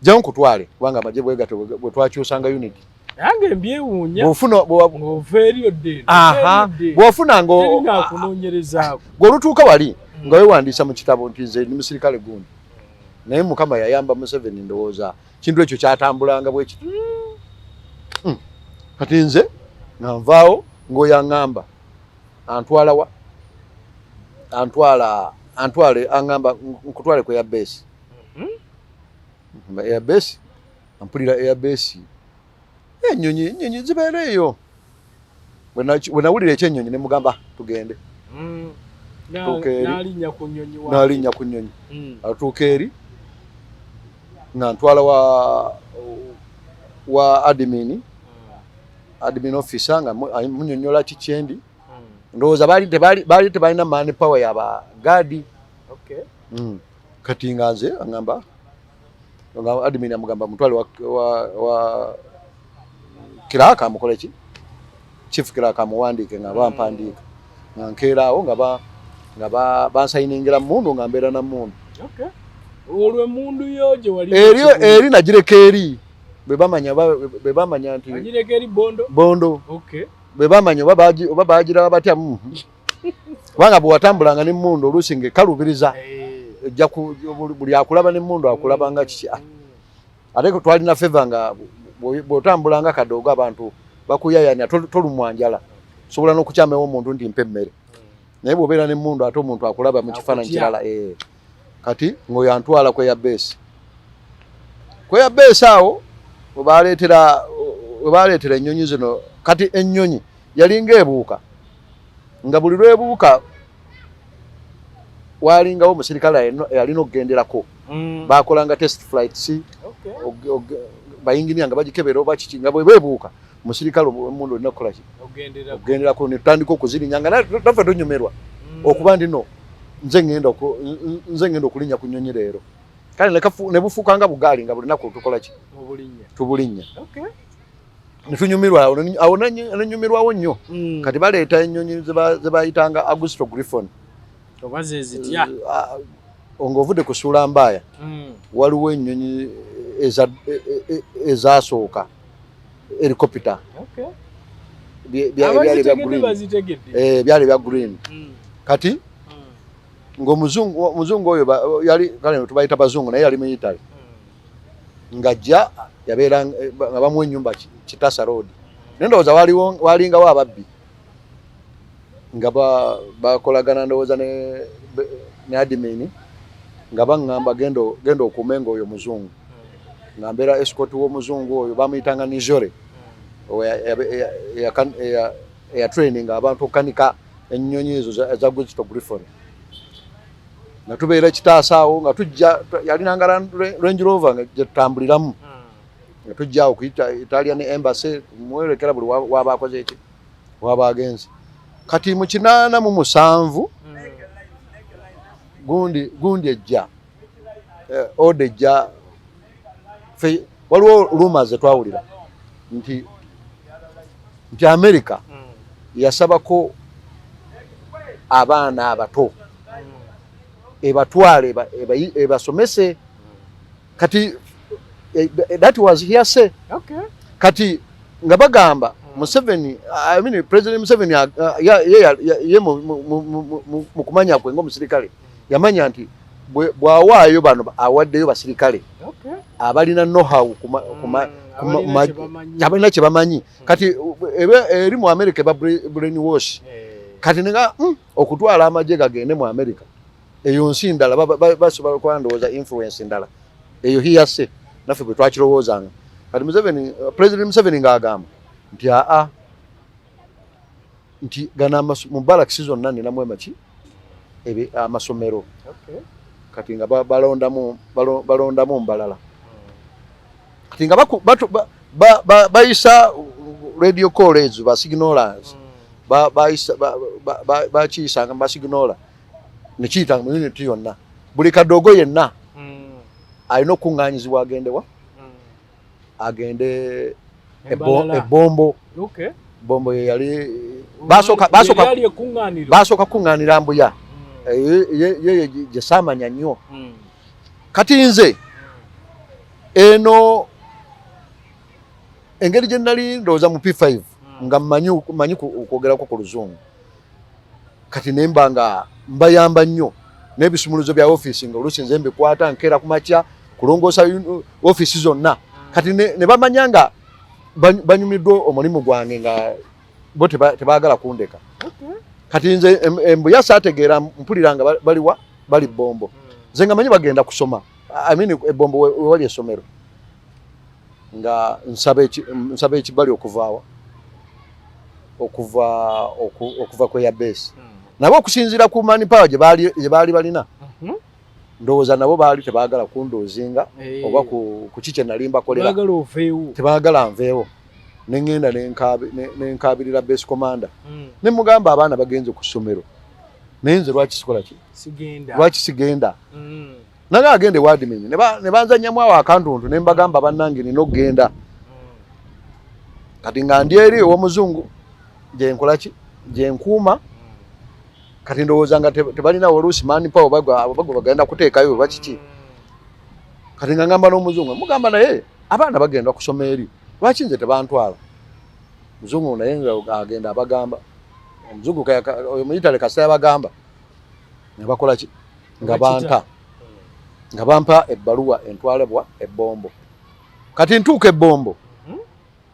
jja nkutwale kubanga amagye bwegato bwe twakyusanga unit yange mbyewuunya bw'ofuna bw'ofuna ng'okunoonyerezaako gw'olutuuka wali nga weewandiisa mu kitabo nti nze ndi musirikale gundi naye Mukama yayamba Museveni ndowooza kintu ekyo kyatambulanga bwe kiti kati nze nga nvaawo ng'oyaŋŋamba antwale aŋŋamba nkutwale ku airbase airbase ampulira airbase ennyonyi zibeera eyo bwe nawulira ekyennyonyi ne mugamba tugende n'alinnya ku nnyonyi atuuka eri nga ntwala wa admin officer nga munyonyola kikyendi ndowooza baali tebalina man power yaba gaadi kati nga nze aŋŋamba admin amugamba mutwale wa kiraka amukoleki chief kiraka amuwandiike nga bampandiika nga nkeeraawo nga bansayiningira mundu nga mbeera na mundu olwe mundu yo gye wali eri nagireka eri bwe bamanya nti nagireka eri bondo bwe bamanya oba bagiraba batya kubanga bwe watambulanga ne mundu oluusi ng'ekalubiriza ejja buli akulaba ne mundu akulaba nga kiki ate twalina feva nga bw'otambulanga Kadogo abantu bakuyayanya tolumwa njala sobola n'okukyamawo omuntu nti mpa emmere naye bw'obeera ne mundu ate omuntu akulaba mu kifaananyi kirala kati ng'oyantwala kweya base awo webaleetera ennyonyi zino kati ennyonyi yalinga ebuuka nga buli lwebuuka walingawo omusirikale yalina okugenderako bakolanga test flights bayinginia nga bagikebera oba kiki nga bwe beebuuka omusirikale omundu olina kukola ki okugenderako ne tutandika okuzirinya nga naffe tonyumirwa okuba ndi no nze ngenda okulinnya ku nnyonyi leero kale ne bufuukanga bugaali nga buli naku tukola ki tubulinnya ne tunyumirwa awo nenyumirwawo nnyo kati baleeta ennyonyi ze bayitanga Augusto Griffon oba ze zitya ng'ovudde ku Suula Mbaaya waliwo ennyonyi ezasooka helicopter byali bya green kati ng'omuzungu oyo yali kale tubayita bazungu naye yali military ng'ajja yabeera nga bamuwa ennyumba Kitasa Road naye ndowooza walingawo ababbi nga bakolagana ndowooza ne admin nga baŋŋamba genda okuumenga oyo muzungu nga mbeera escort w'omuzungu oyo bamuyitanga Nijore eya training abantu okukanika ennyonyi ezo eza Augusto Griffon nga tubeera Kitaasa awo nga tujja yalinanga Range Rover nga gyetutambuliramu nga tujja okuyita Italian Embassy mwerekera buli waba akoze eki waba agenze kati mu 87 gundi ejja ode ejja waliwo rumors zetwawulira nti America yasabako abaana abato ebatwale ebasomese kati that was hearsay. Okay. Kati nga bagamba Museveni, I mean President Museveni ye mu kumanya kwe ng'omusirikale yamanya nti bwawaayo bano awaddeyo basirikale abalina know-how abalina kye bamanyi kati eri mu America ba brainwash kati nga okutwala amagye gagende mu America eyo nsi ndala basobola kwandowooza influence ndala eyo hearsay naffe bwe twakirowoozanga kati President Museveni ng'agamba nti nti gana mu Barrack season nani namwe maki amasomero kati nga balondamu mbalala kati nga bayisa radio callers ba signalers bakiyisanga ba signala nekiyita mu unity yonna buli kadogo yenna alina okuŋŋaanyizibwa agendewa agende ebombo bombo yali basooka kuŋŋaanira mbuya ye gyesaamanya nnyo kati nze eno engeri gye nali ndowooza mu P5 nga mmanyi okwogerako ku luzungu kati nemba nga mbayamba nnyo n'ebisumuluzo bya ofiisi nga oluusi nze mbikwata nkeera ku makya kulongoosa ofiisi zonna kati ne bamanya nga banyumiddwa omulimu gwange nga bo tebaagala kundeka kati nze embuya saategeera mpulira nga bali bombo nze nga manyi bagenda kusoma I mean ebombo wewali essomero nga nsaba ekibali okuva kwe ya base nabo okusinziira ku manpower gye baali balina ndowooza nabo baali tebaagala kundoozinga oba ku kiki nali mbakolera tebaagala nveewo nengenda nenkabirira base commander ne mugamba abaana bagenze ku ssomero naye nze lwaki sikola ki lwaki sigenda naga agende wadimini ne banzanyamu awo akantuntu ne mbagamba bannange nina okugenda kati nga ndi eri ow'omuzungu gyenkola ki gyenkuuma kati ndowooza nga tebalina oluusi manpower bagwa bagenda kuteekayo oba kiki kati nga ngamba n'omuzungu mugamba naye abaana bagenda kusoma eri lwaki nze tebantwala muzungu naye agenda abagamba omuzungu oyo muyitale kasita abagamba ne bakola ki nga bampa ebbaluwa entwalebwa ebbombo kati ntuuka ebbombo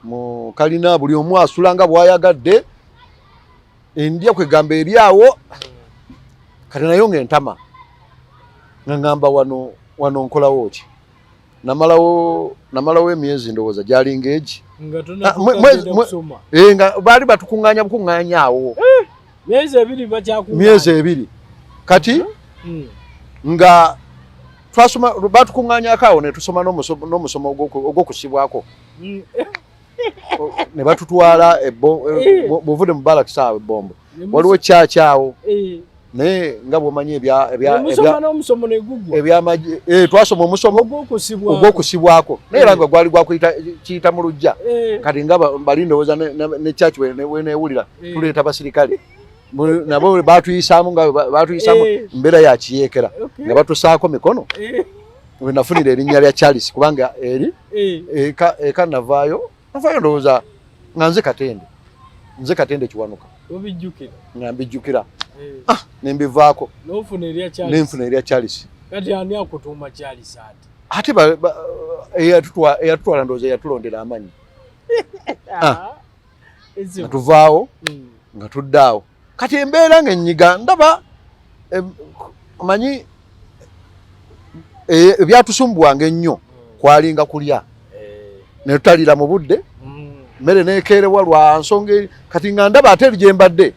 mu kalina buli omu asula nga bwayagadde endya kwegamba eryawo kati nayo ng'entama nga ngamba wano nkolawo ki namalawo emyezi ndowooza gyalinga egi nga baali batukuŋŋaanya bukuŋŋaanya awo myezi ebiri kati nga twasoma batukuŋŋaanyako awo ne tusoma n'omusomo ogw'okusibwako ne batutwala bw'ovudde mu Barrack saawa ebbombo waliwo kyakyawo naye nga bw'omanyi twasoma omusomo ogw'okusibwako naye era nga gwali gwakiyita mu luggya kati nga bali ndowooza ne kyaki weneewulira tuleeta basirikale nabo batuyisaamu mbeera ya kiyeekera nga batusaako mikono we nafunira erinnya lya Charles kubanga eri eka navaayo ndowooza nga nze Katende Kiwanuka nga mbijjukira nembivaako nenfuna erya Charles ate eyatutwala ndowooza eyatulondera amanyi nga tuvaawo nga tuddaawo kati embeera ng'ennyiga ndaba manyi ebyatusumbuwanga ennyo kwalinga kulya ne tutalira mu budde mmere neekeerewa lwa nsonga eri kati nga ndaba ate eri gye mbadde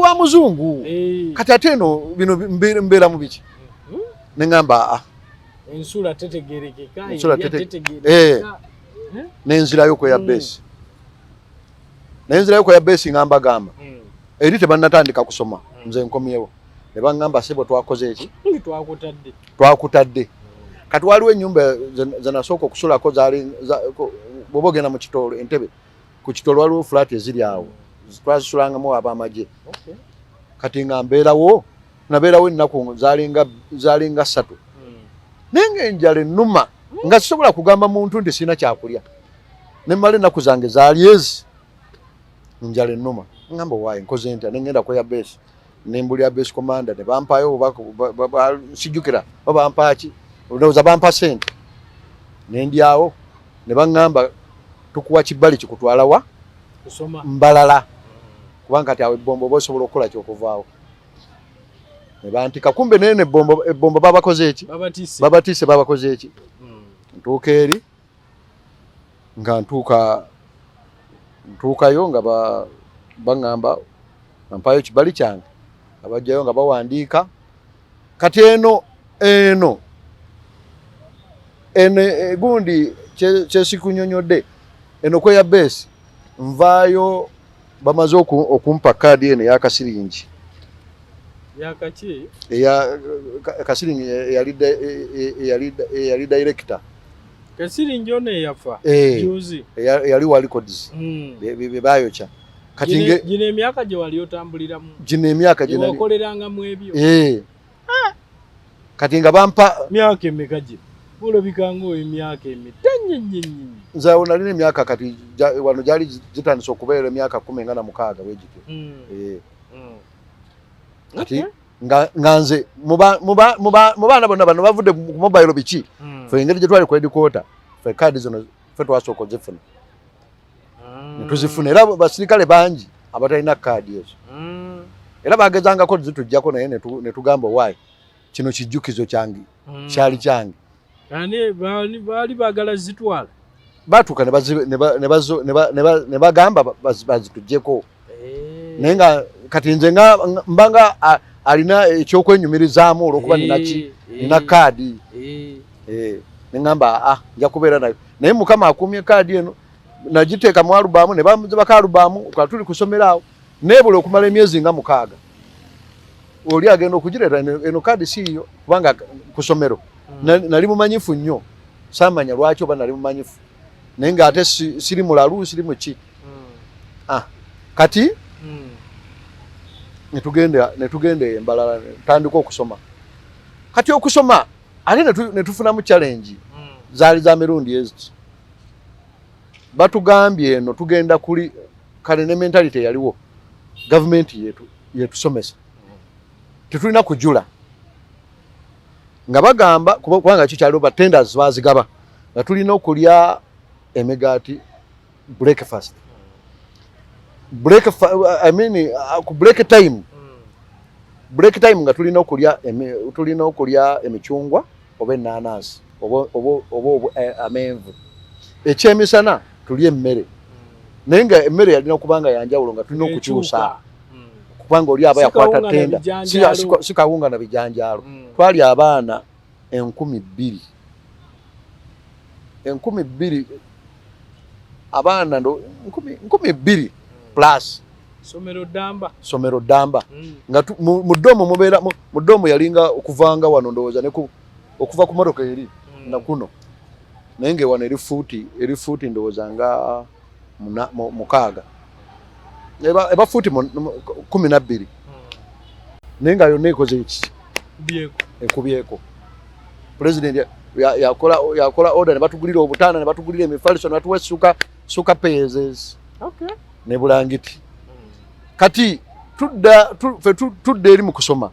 wa muzungu kati ate eno bino mbeera mu biki ne ŋŋamba ensula tetegerekeka nenzirayo kwe ya base nga mbagamba eri tebannatandika kusoma nze nkomyewo ne baŋŋamba sebo twakoze eki twakutadde kati waliwo ennyumba ze nasooka okusulako bw'oba ogenda mu Kitolo Entebbe ku Kitolo waliwo flat eziri awo twazisulangamu ab'amagye kati nga mbeerawo nabeerawo ennaku zalinga 3 nenge enjala ennuma nga sisobola kugamba muntu nti sina kyakulya nemmala ennaku zange zalyezi njala ennuma ngamba waayi nkoze ntya nengenda kweya base nembulya base commander ne bampayo sijjukira bampaaki ndowooza bampa sente nendyawo ne baŋŋamba tukuwa kibbali kikutwala wa mbalala kubanga kati awo ebbombo oba osobola okukola kyokuvaawo ne bantika kumbe naye ebbombo babakoze eki babatiise babakoze eki ntuuka eri nga ntuukayo nga baŋŋamba bampayo kibali kyange abajjayo nga bawandiika kati eno gundi kyesikunyonyodde eno kweya base nvaayo bamaze okumpa kaadi eno eyakasiringi kasiringi eyali director kasiringi ono eyafa juzi yali wa records bebayokya kati gino emyaka gye wali otambuliramu gino emyaka gye wakolerangamu ebyo kati nga bampa myaka emeka gye olabikanga emyaka emitenyenyenye nze nalina emyaka kati wano gyali gitandise okubeera emyaka 16 bwegityo kati nga nze mu baana bonna bano bavudde ku mobile biki fe engeri gye twali ku headquarter fe kaadi zino fe twasooka ozifuna netuzifuna era basirikale bangi abatalina kaadi ezo era bagezangako zitujjako naye netugamba waayi kino kijjukizo kyange kyali kyange baali baagala zitwala batuuka ne bagamba bazitujjeko naye nga kati nze mbanga alina ekyokwenyumirizaamu olwokuba nina kaadi neŋŋamba nja kubeera nayo naye mukama akumye kaadi eno nagiteeka mu alubaamu ne baka alubaamu ka tuli kusomera awo nebula okumala emyezi nga 6 oli agenda okugireeta eno kaadi siiyo kubanga ku ssomero nali mumanyifu nnyo saamanya lwaki oba nali mumanyifu naye nga ate siri mulalu siri muki kati netugenda embalala tandika okusoma kati okusoma ate netufunamu challenge zaali za mirundi eziti batugambye eno tugenda kuli kale ne mentality yaliwo gavumenti yetusomesa tetulina kujula nga bagamba kubanga kikyaliwo ba tenders bazigaba nga tulina okulya emigaati breakfast ku break time nga tulina okulya emicungwa oba ennaanansi oba amenvu ekyemisana tulya emmere naye nga emmere yalina okubanga yanjawulo nga tulina okukyusa kubanga oli aba yakwata tenda si kawunga na bijanjaalo twali abaana 2,000 abaana 2,000 plus somero damba nga mudomo yalinga okuvanga wano ndowooza okuva ku motoka eri nakuno naye nga wano eri fuuti ndowooza nga 6 eba fuuti 12 naye nga yonna ekoze eki ekubyeko president yakola order ne batugulira obutaana ne batugulira emifaliso ne batuwa suka payes ne bulangiti kati tudda eri mu kusoma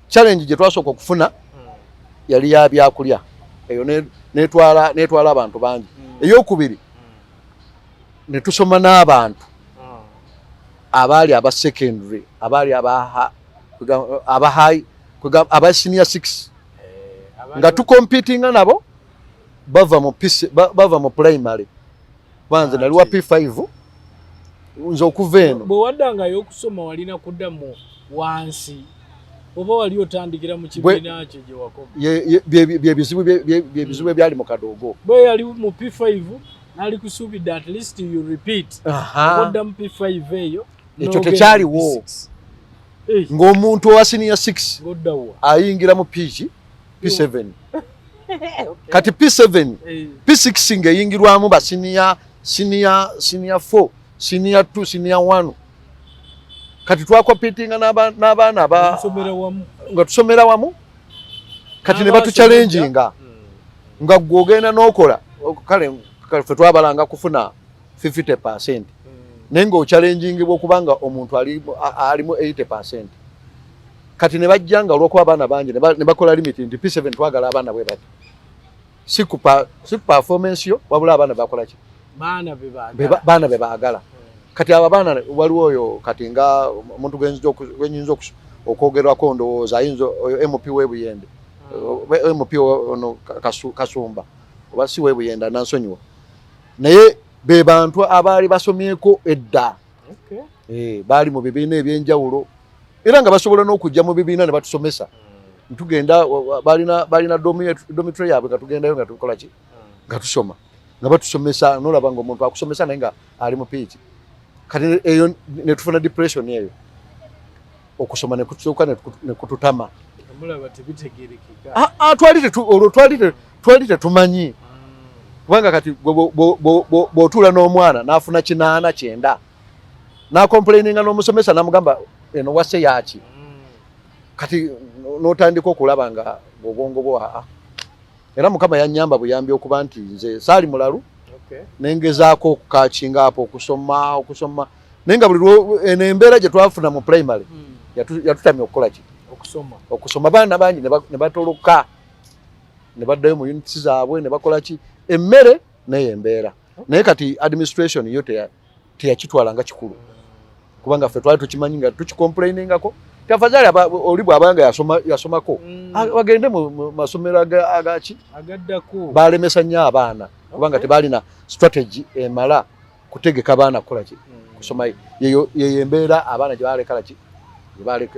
challenge gye twasooka okufuna yali ya byakulya eyo netwala abantu bangi eyokubiri ne tusoma n'abantu abaali aba secondary abaali aba senior 6 nga tukompitinga nabo bava mu primary banze nali wa P5 nze okuva eno bwe waddangayo okusoma walina kuddamu wansi oba wali otandikira mu kibiina kyo gye wakoma byebizibu ebyali mu Kadogo bwe yali mu P5 nali kusuubidde at least you repeat odda mu P5 eyo ekyo tekyaliwo ng'omuntu owa senior 6 ayingira mu P7 kati P7 P6 ng'eyingirwamu ba senior 4 senior 2 senior 1 kati twakompitinga n'abaana nga tusomera wamu kati ne batuchallenginga nga gwogenda n'okola kale ffe twabalanga kufuna 50% naye ng'ochallengingibwa okubanga omuntu alimu 80%. Kati ne bajjanga olw'okuba abaana bangi ne bakola limit nti P7 twagala abaana bwe bati si ku performance yo wabula abaana bakola ki baana be baagala. Kati abo abaana waliwo oyo kati nga omuntu gwenyinza okwogerwako ndowooza ayinza oyo MP w'ebuyende MP ono Kasumba oba si w'ebuyende nansonyiwa naye be bantu abaali basomyeko edda baali mu bibiina ebyenjawulo era nga basobola n'okujja mu bibiina ne batusomesa ntugenda balina dormitory yaabwe nga tugendayo nga tukola ki nga tusoma nga batusomesa n'olaba ng'omuntu akusomesa naye nga ali mu piiki kati eyo ne tufuna depression eyo okusoma ne kutuuka ne kututama twali tetumanyi kubanga kati bw'otuula n'omwana n'afuna 8-9 n'akomplaininga n'omusomesa n'amugamba eno wase yaaki kati n'otandika okulaba nga obwongo bwo era Mukama yannyamba buyambi okuba nti nze saali mulalu nengezaako okukakinga apo okusoma naye nga buli embeera gye twafuna mu primary yatutamya okukola ki okusoma. Baana bangi ne batoloka ne baddayo mu units zaabwe ne bakola ki emmere naye embeera naye kati administration yo teyakitwala nga kikulu kubanga ffe twali tukimanyi nga tukikomplainingako tafadhali oli bw'abanga yasomako bagende mu masomero agaki agaddako balemesa nnyo abaana kubanga tebalina strategy emala kutegeka abaana kukola ki kusoma yeyo embeera abaana gye balekala ki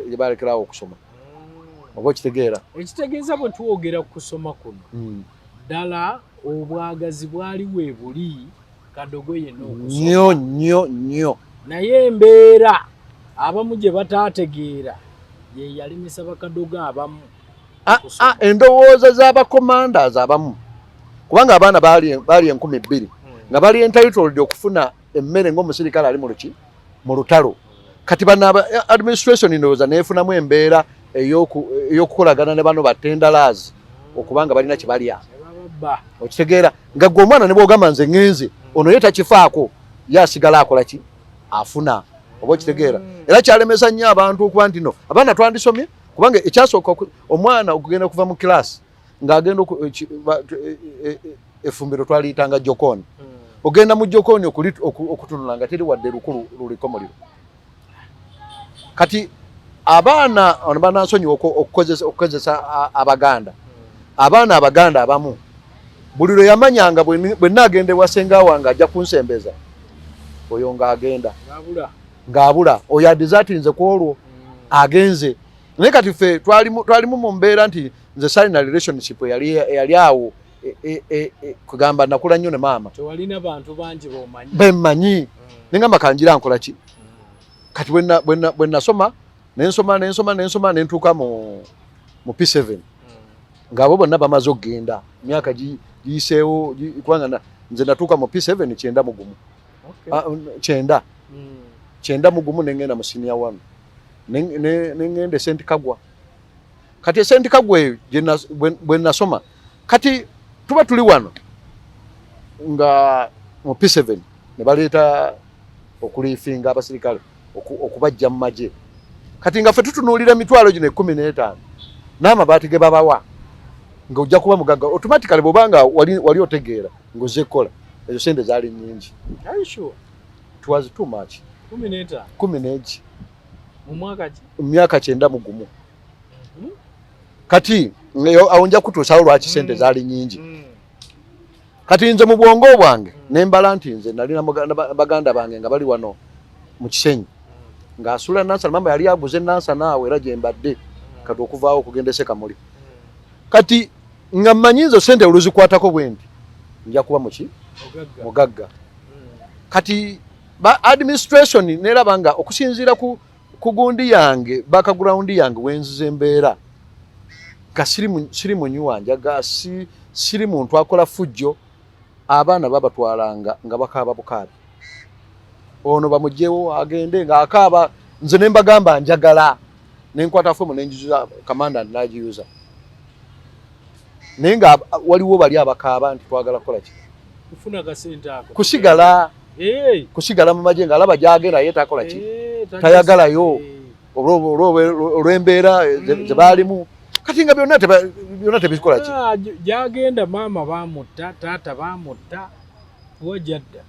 gye balekerawo okusoma oba okitegeera ekitegeeza bwe tuwogera ku kusoma kuno ddala obwagazi bwali weebuli Kadogo yenna okusoma nnyo naye embeera abamu gye bataategeera ye yalimisa bakadogo abamu endowooza z'abacommanders abamu kubanga abaana baali 12,000 nga bali entitled okufuna emmere ng'omusirikale ali mu lutalo kati bana administration ndowooza neefunamu embeera ey'okukolagana ne bano batendalazi okubanga balina kye balya okitegeera nga gwe omwana ne bw'ogamba nze ngenze ono ye takifaako ye asigala akola ki afuna oba okitegeera era kyalemesa nnyo abantu okuba nti no abaana twandisomye kubanga ekyasooka omwana okugenda kuva mu kilaasi ng'agenda efumbiro twaliyitanga jokoni ogenda mu jokoni okutunula nga teri wadde lukulu luliko muliro kati abaana banansonyiwa okukozesa abaana abaganda abamu buli lwe yamanyanga bwe naagenda ewa senga wange ajja kunsembeza oyo ng'abula oyo adizatinze ku olwo agenze naye kati ffe twalimu mu mbeera nti nze salina relationship yali awo kugamba nakula nnyo ne maama tewalina bantu bangi bemmanyi nengamba kanjira nkola ki kati bwe nasoma nensoma nentuuka mu P7 ng'abo bonna bamaze okugenda myaka giyiseewo kubanga nze natuuka mu P7 9 mugumu nengenda mu senior 1 nengenda St. Kagwa kati St. Kagwa eyo bwe nasoma kati tuba tuli wano nga mu P7 ne baleeta okuliifinga abasirikale okubajja mu magye kati nga ffe tutunuulira emitwalo gino 15 n'amabaati ge babawa ng'ojja kuba mugagga automatically bw'obanga wali otegeera ng'ozze kukola ezo sente zaali nnyingi. It was too much. 10 mu myaka 9 mugumu kati awo nja kutuusawo lwaki sente zaali nnyingi kati nze mu bwongo bwange nembala nti nze nalina baganda bange nga bali wano mu Kisenyi ng'asula Nansana mama yali aguze Nansana naawe era gye mbadde kati okuvaawo okugenda e Sekamuli kati nga mmanyi nzo sente oluzikwatako bwe nti nja kuba muki mugagga kati administration neraba nga okusinziira ku gundi yange background yange wenzize embeera nga siri munywanjaga siri muntu akola fujjo abaana babatwalanga nga bakaaba bukaabi ono bamugyewo agende nga akaaba nze ne mbagamba njagala nenkwata fomu nenjiza commandant n'agiyuza naye nga waliwo bali abakaaba nti twagala kukola ki kufuna kasente ako kusigala mu magye nga alaba gyagenda ye takola ki tayagalayo olw'embeera ze baalimu kati nga byonna tebikola ki gyagenda maama bamutta taata bamutta wajjadda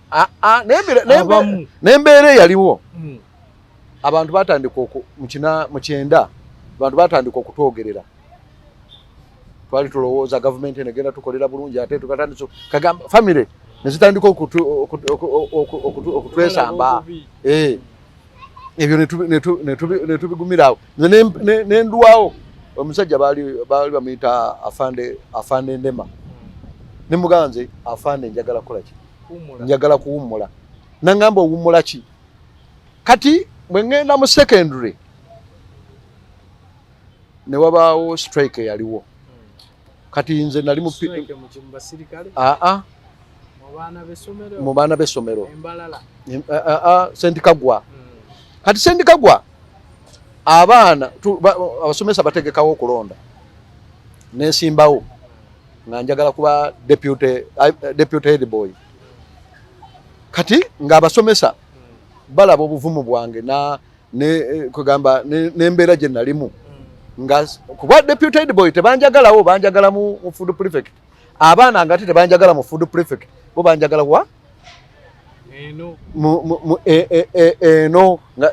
n'embeera eyaliwo abantu batandika mu kyenda abantu batandika okutwogerera twali tulowooza gavumenti eno egenda tukolera bulungi ate tukatandika kagamba famire nezitandika okutwesamba ebyo netubigumirawo nendwawo omusajja baali bamuyita afande ndema nemuganze afande njagala kukola ki njagala kuwummula nangamba owummula ki kati bwe ngenda mu secondary ne wabaawo strike yaliwo kati nze nali mu baana b'essomero sendikagwa kati sendikagwa abaana abasomesa bategekawo okulonda nesimbawo nga njagala kuba deputy head boy kati nga abasomesa balaba obuvumu bwange kugamba n'embeera gye nalimu nga kuba deputy head boy tebanjagalawo banjagala mu food prefect abaana nga tebanjagala mu food prefect bo banjagala wa eno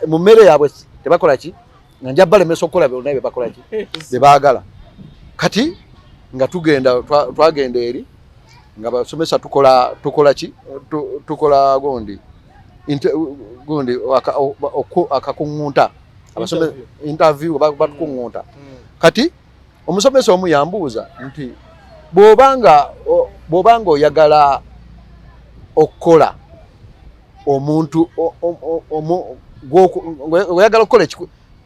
mu mmere yaabwe tebakola ki nga njja balemesa okukola byonna bye bakola ki bye baagala kati nga twagenda eri nga basomesa tukola ki tukola gundi akakuŋŋunta abasomesa interview batukuŋŋunta kati omusomesa omu yambuuza nti bw'obanga oyagala okukola omuntu oyagala okukola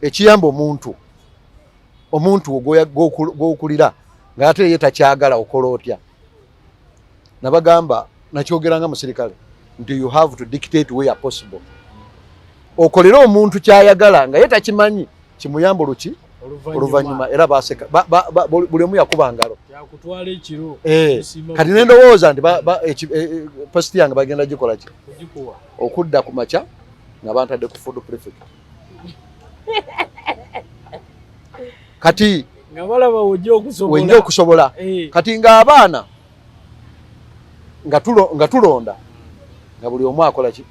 ekiyamba omuntu gw'okulira ng'ate ye takyagala okola otya nabagamba nakyogeranga musirikale nti you have to dictate where possible okolera omuntu kyayagala nga ye takimanyi kimuyamba luki oluvannyuma era baseka buli omu yakuba ngalo yakutwala ekiro kati nendowooza nti positi yange bagenda gikola ki okudda ku makya nga bantadde ku food prefect kati nga balaba wenja okusobola kati nga abaana nga tulonda nga buli omu akola ki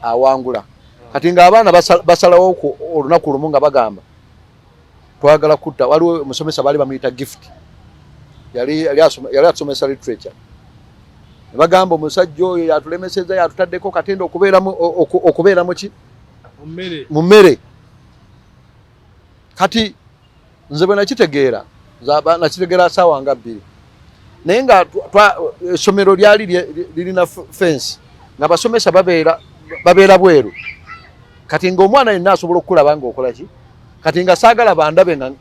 awangula kati nga abaana basalawo olunaku lumu nga bagamba twagala kutta waliwo omusomesa baali bamuyita gift yali atusomesa literature ne bagamba omusajja oyo yatulemeseza yatutaddeko Katende okubeeramu ki mu mmere kati nze bwe nakitegeera saawa nga 2 naye nga essomero lyali lirina fensi nga abasomesa babeera bweru kati nga omwana yenna asobola okukulaba nga okola ki kati nga saagala bandabe nga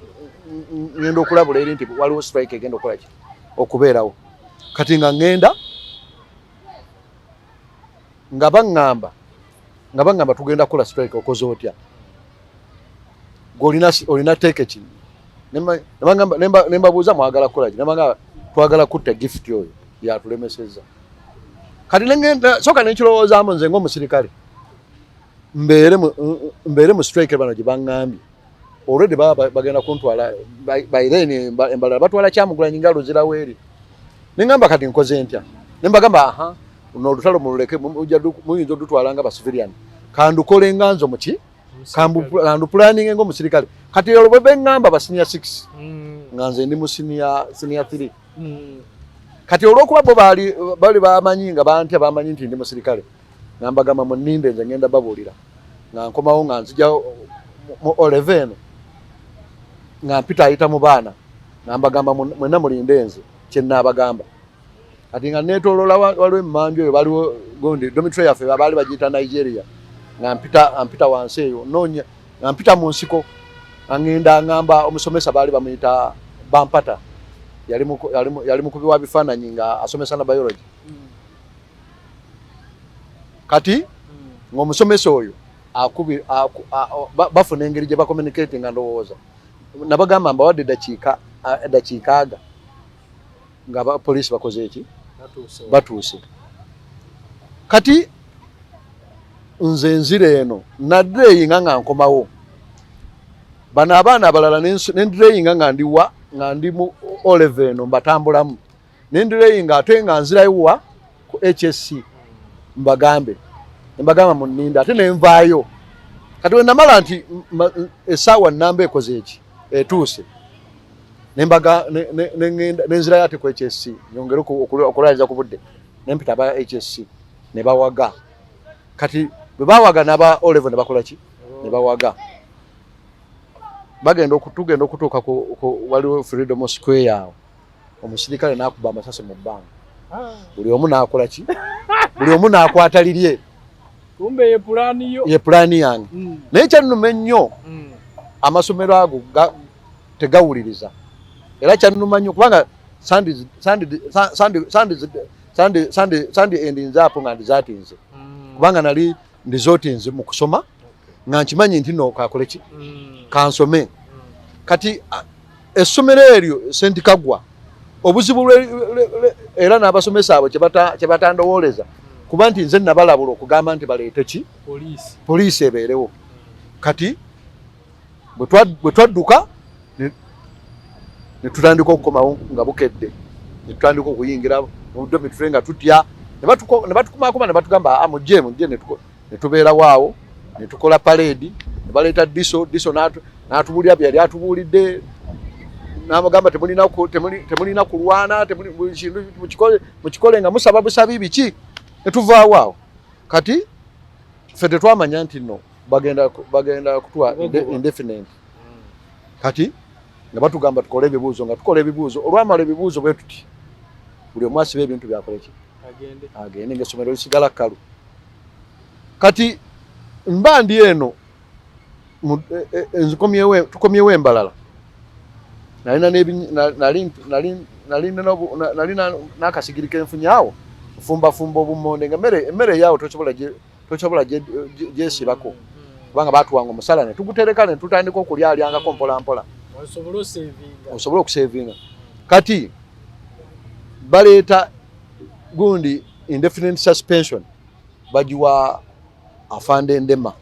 ngenda okulabula eri nti waliwo strike egenda okukola ki okubeerawo kati nga ngenda nga baŋŋamba tugenda kukola strike okoze otya olina teeke ki nembabuuza mwagala kukola ki nebagamba twagala kutta gift oyo yatulemeseza kati soka nenkirowoozaamu nze ng'omusirikale mbeere mu strike bano gye baŋŋambye already bagenda kuntwala by then embalala batwala kyamugulanyi nga luzirawo eri neŋŋamba kati nkoze ntya nembagamba n'olutalo mululeke muyinza odutwala nga basivilian kandukole nga nzo muki kandupulaninge ng'omusirikale kati olwo bwe beŋŋamba ba senior 6 nga nze ndi mu senior 3 kati olw'okuba bo bali bamanyi nga bantya bamanyi nti ndi musirikale nga mbagamba muninde nze ngenda babuulira nga nkomawo nga nzija mu Oleveno nga mpita ayita mu baana nga mbagamba mwenna mulinde nze kyennaabagamba kati nga neetooloola waliwo emmanju eyo baliwo gundi dormitory yaffe baali bagiyita Nigeria nga mpita wansi eyo noonya nga mpita mu nsiko ngenda ngamba omusomesa baali bamuyita Bampata yali mukubi wa bifaananyi nga asomesa na biology kati ng'omusomesa oyo bafuna engeri gye bakommunicating nga ndowooza nabagamba mbawadde eddakiika aga nga poliisi bakoze eki batuuse kati nze nzire eno nadreyinga nga nkomawo bano abaana abalala nendireyinga nga ndi mu Olive eno mbatambulamu nendireyinga ate nga nzirayowa ku HSC mbagamba muninda ate nenvaayo kati we namala nti essaawa nnamba ekoze eki etuuse nenzirayo ate ku HSC nyongere okulwaliza ku budde nempita aba HSC ne bawaga kati bwe bawaga n'aba Olive ne bakola ki ne bawaga tugenda okutuuka waliwo Freedom Square awo omusirikale n'akuba amasasi mu bbanga buli omu n'akola ki buli omu n'akwata lirye kumbe ye pulaani yange naye kyannuma ennyo amasomero ago tegawuliriza era kyannuma nnyo kubanga sandi endinze apo nga ndizatinze kubanga nali ndizotinze mu kusoma nga nkimanyi nti no kakole ki kansome kati essomero eryo St. Kagwa obuzibu era n'abasomesa abo kye batandowooleza kuba nti nze nabalabula okugamba nti baleete ki poliisi ebeerewo kati bwe twadduka ne tutandika okukomawo nga bukedde ne tutandika okuyingira mu budde tufe nga tutya ne batukumakuma ne batugamba mujje ne tubeerawo awo ne tukola parade ne baleeta diso n'atubuulira bye yali atubuulidde n'amagamba temulina kulwana kintu mukikole nga musaba busabi biki ne tuvaawo awo kati ffe tetwamanya nti no bagenda kutuwa indefinite kati nga batugamba tukole ebibuuzo nga tukola ebibuuzo olwamala ebibuuzo bwe tuti buli omu asiba ebintu byakoleki agende ng'essomero lisigala kkalu kati mba ndi eno tukomyewo embalala nali n'akasigiri kenfunye awo nfumbafumba obummonde nga emmere yaawo tosobola gyesibako kubanga batuwanga omusala ne tugutereka ne tutandika okulyalyangako mpolampola osobola okusevinga kati baleeta gundi indefinite suspension bagiwa afande Ndema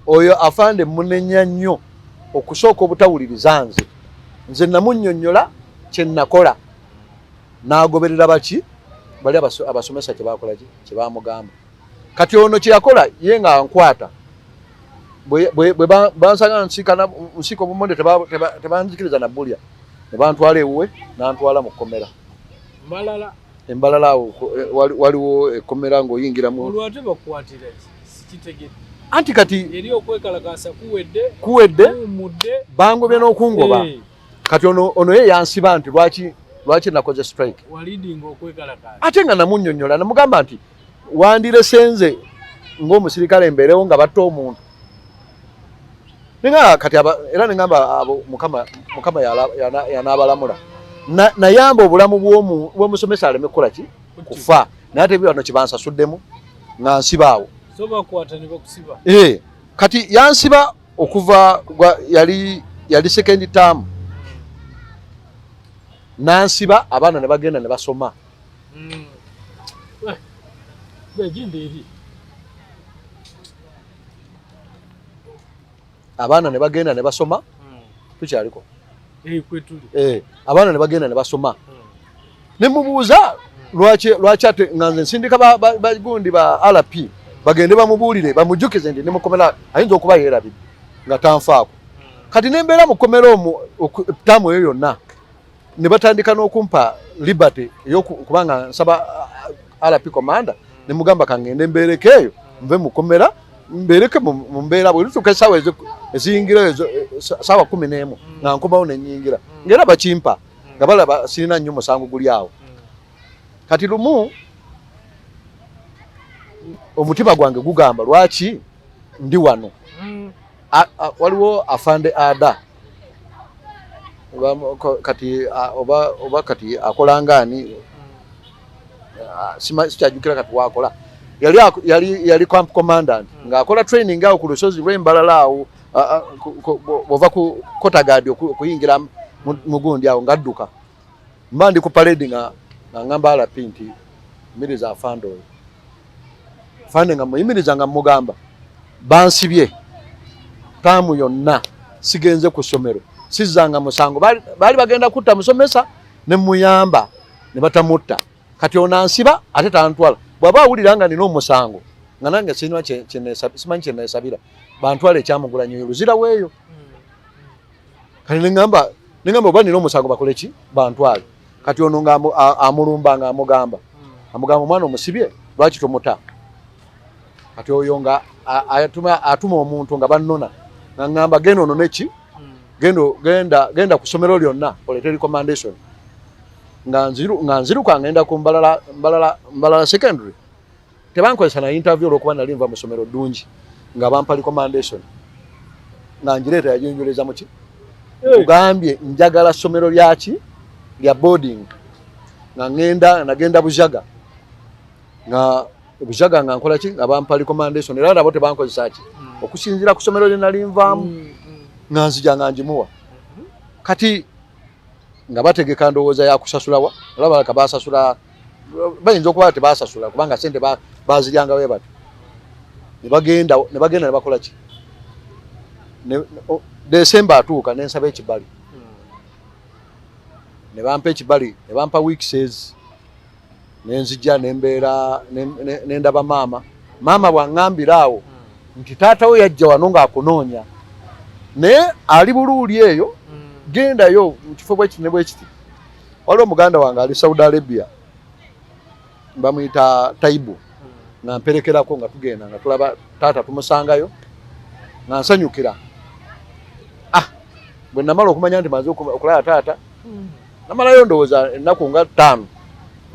oyo afande munenya nnyo okusooka obutawuliriza nze namunnyonnyola kye nakola n'agoberera baki bali abasomesa kye bamugamba kati ono kye yakola ye nga nkwata bwe bansanga nsika obumonde tebanzikiriza nabbulya ne bantwala ewuwe n'antwala mu kkomera embalala awo waliwo ekkomera ng'oyingiramu anti kati kuwedde bangobye n'okungoba kati ono ye yansiba nti lwaki nakoze strike ate nga namunnyonnyola namugamba nti wandiresenze ng'omusirikale embeerewo nga batta omuntu ninga kati era ningamba abo mukama yanaabalamula nayamba obulamu bw'omusomesa aleme kukola ki kufa naye ate bino kyebansasuddemu nga nsibaawo kati yansiba okuva yali second term nansiba abaana ne bagenda ne basoma abaana ne bagenda ne basoma tukyaliko abaana ne bagenda ne basoma ne mubuuza lwaki ate nga nze nsindika bagundi ba RP bagende bamubuulire bamujjukize ndi ne mukomera ayinza okuba yeerabidde nga tanfaako kati nembeera mu kkomera omwo ttaamu eyo yonna ne batandika n'okumpa liberty kubanga nsaba RP commander ne mugamba kangende mbeereko eyo nve mu kkomera mbeereke mu mbeera bwe lutuuka essaawa eziyingira ezo ssaawa 11 nga nkomawo ne nnyingira ng'era bakimpa nga balaba sirina nnyo musango guli awo kati lumu omutima gwange gugamba lwaki ndi wano waliwo afande Ada kati oba kati akolangani sikyajjukira kati wakola yali camp commandant ng'akola training awo ku lusozi lw'Embalala awo ova ku Kotagadi okuyingira mugundi awo ngadduka mba ndi ku parade nga ngamba alapi nti miriza afande oyo fande nga muyimiriza nga mugamba bansibye taamu yonna sigenze ku ssomero sizzanga musango bali bagenda kutta musomesa ne muyamba ne batamutta kati onansiba ate tantwala bwaba awulira nga nina omusango nga nange simanyi kyenesabira bantwala ekyamugulanya oluzira weeyo kati nengamba oba nina omusango bakole ki bantwale kati ono nga amulumba nga amugamba omwana omusibye lwaki tomuta kati oyo nga atuma omuntu nga bannona nga ngamba genda ono neki genda ku ssomero lyonna olete recommendation nga nziruka ngenda ku Mbalala secondary tebankozesa na interview olwokuba nali nva mu ssomero ddungi nga bampa recommendation nga njireeta yajunjuleza muki ugambye njagala ssomero lyaki lya boarding nga nagenda Bujaga nga nkola ki nga bampa recommendation era nabo tebankozesa ki okusinziira ku ssomero lye nali nvaamu nga nzija nga njimuwa kati nga bategeka ndowooza yakusasulawa olaba ka basasula bayinza okuba tebasasula kubanga sente baziryanga we bato ne bagenda ne bakola ki December atuuka nensaba ekibali ne bampa ekibali ne bampa weeks nenzija nembeera nendaba maama bwangambira awo nti taata we yajja wano ng'akunoonya naye ali buluuli eyo gendayo mu kifo bwekiti ne bwekiti waliwo muganda wange ali Saudi Arabia bamuyita Taibu nga mperekerako nga tugenda nga tulaba taata tumusangayo nga nsanyukira bwe namala okumanya nti maze okulaba taata namalayo ndowooza ennaku nga 5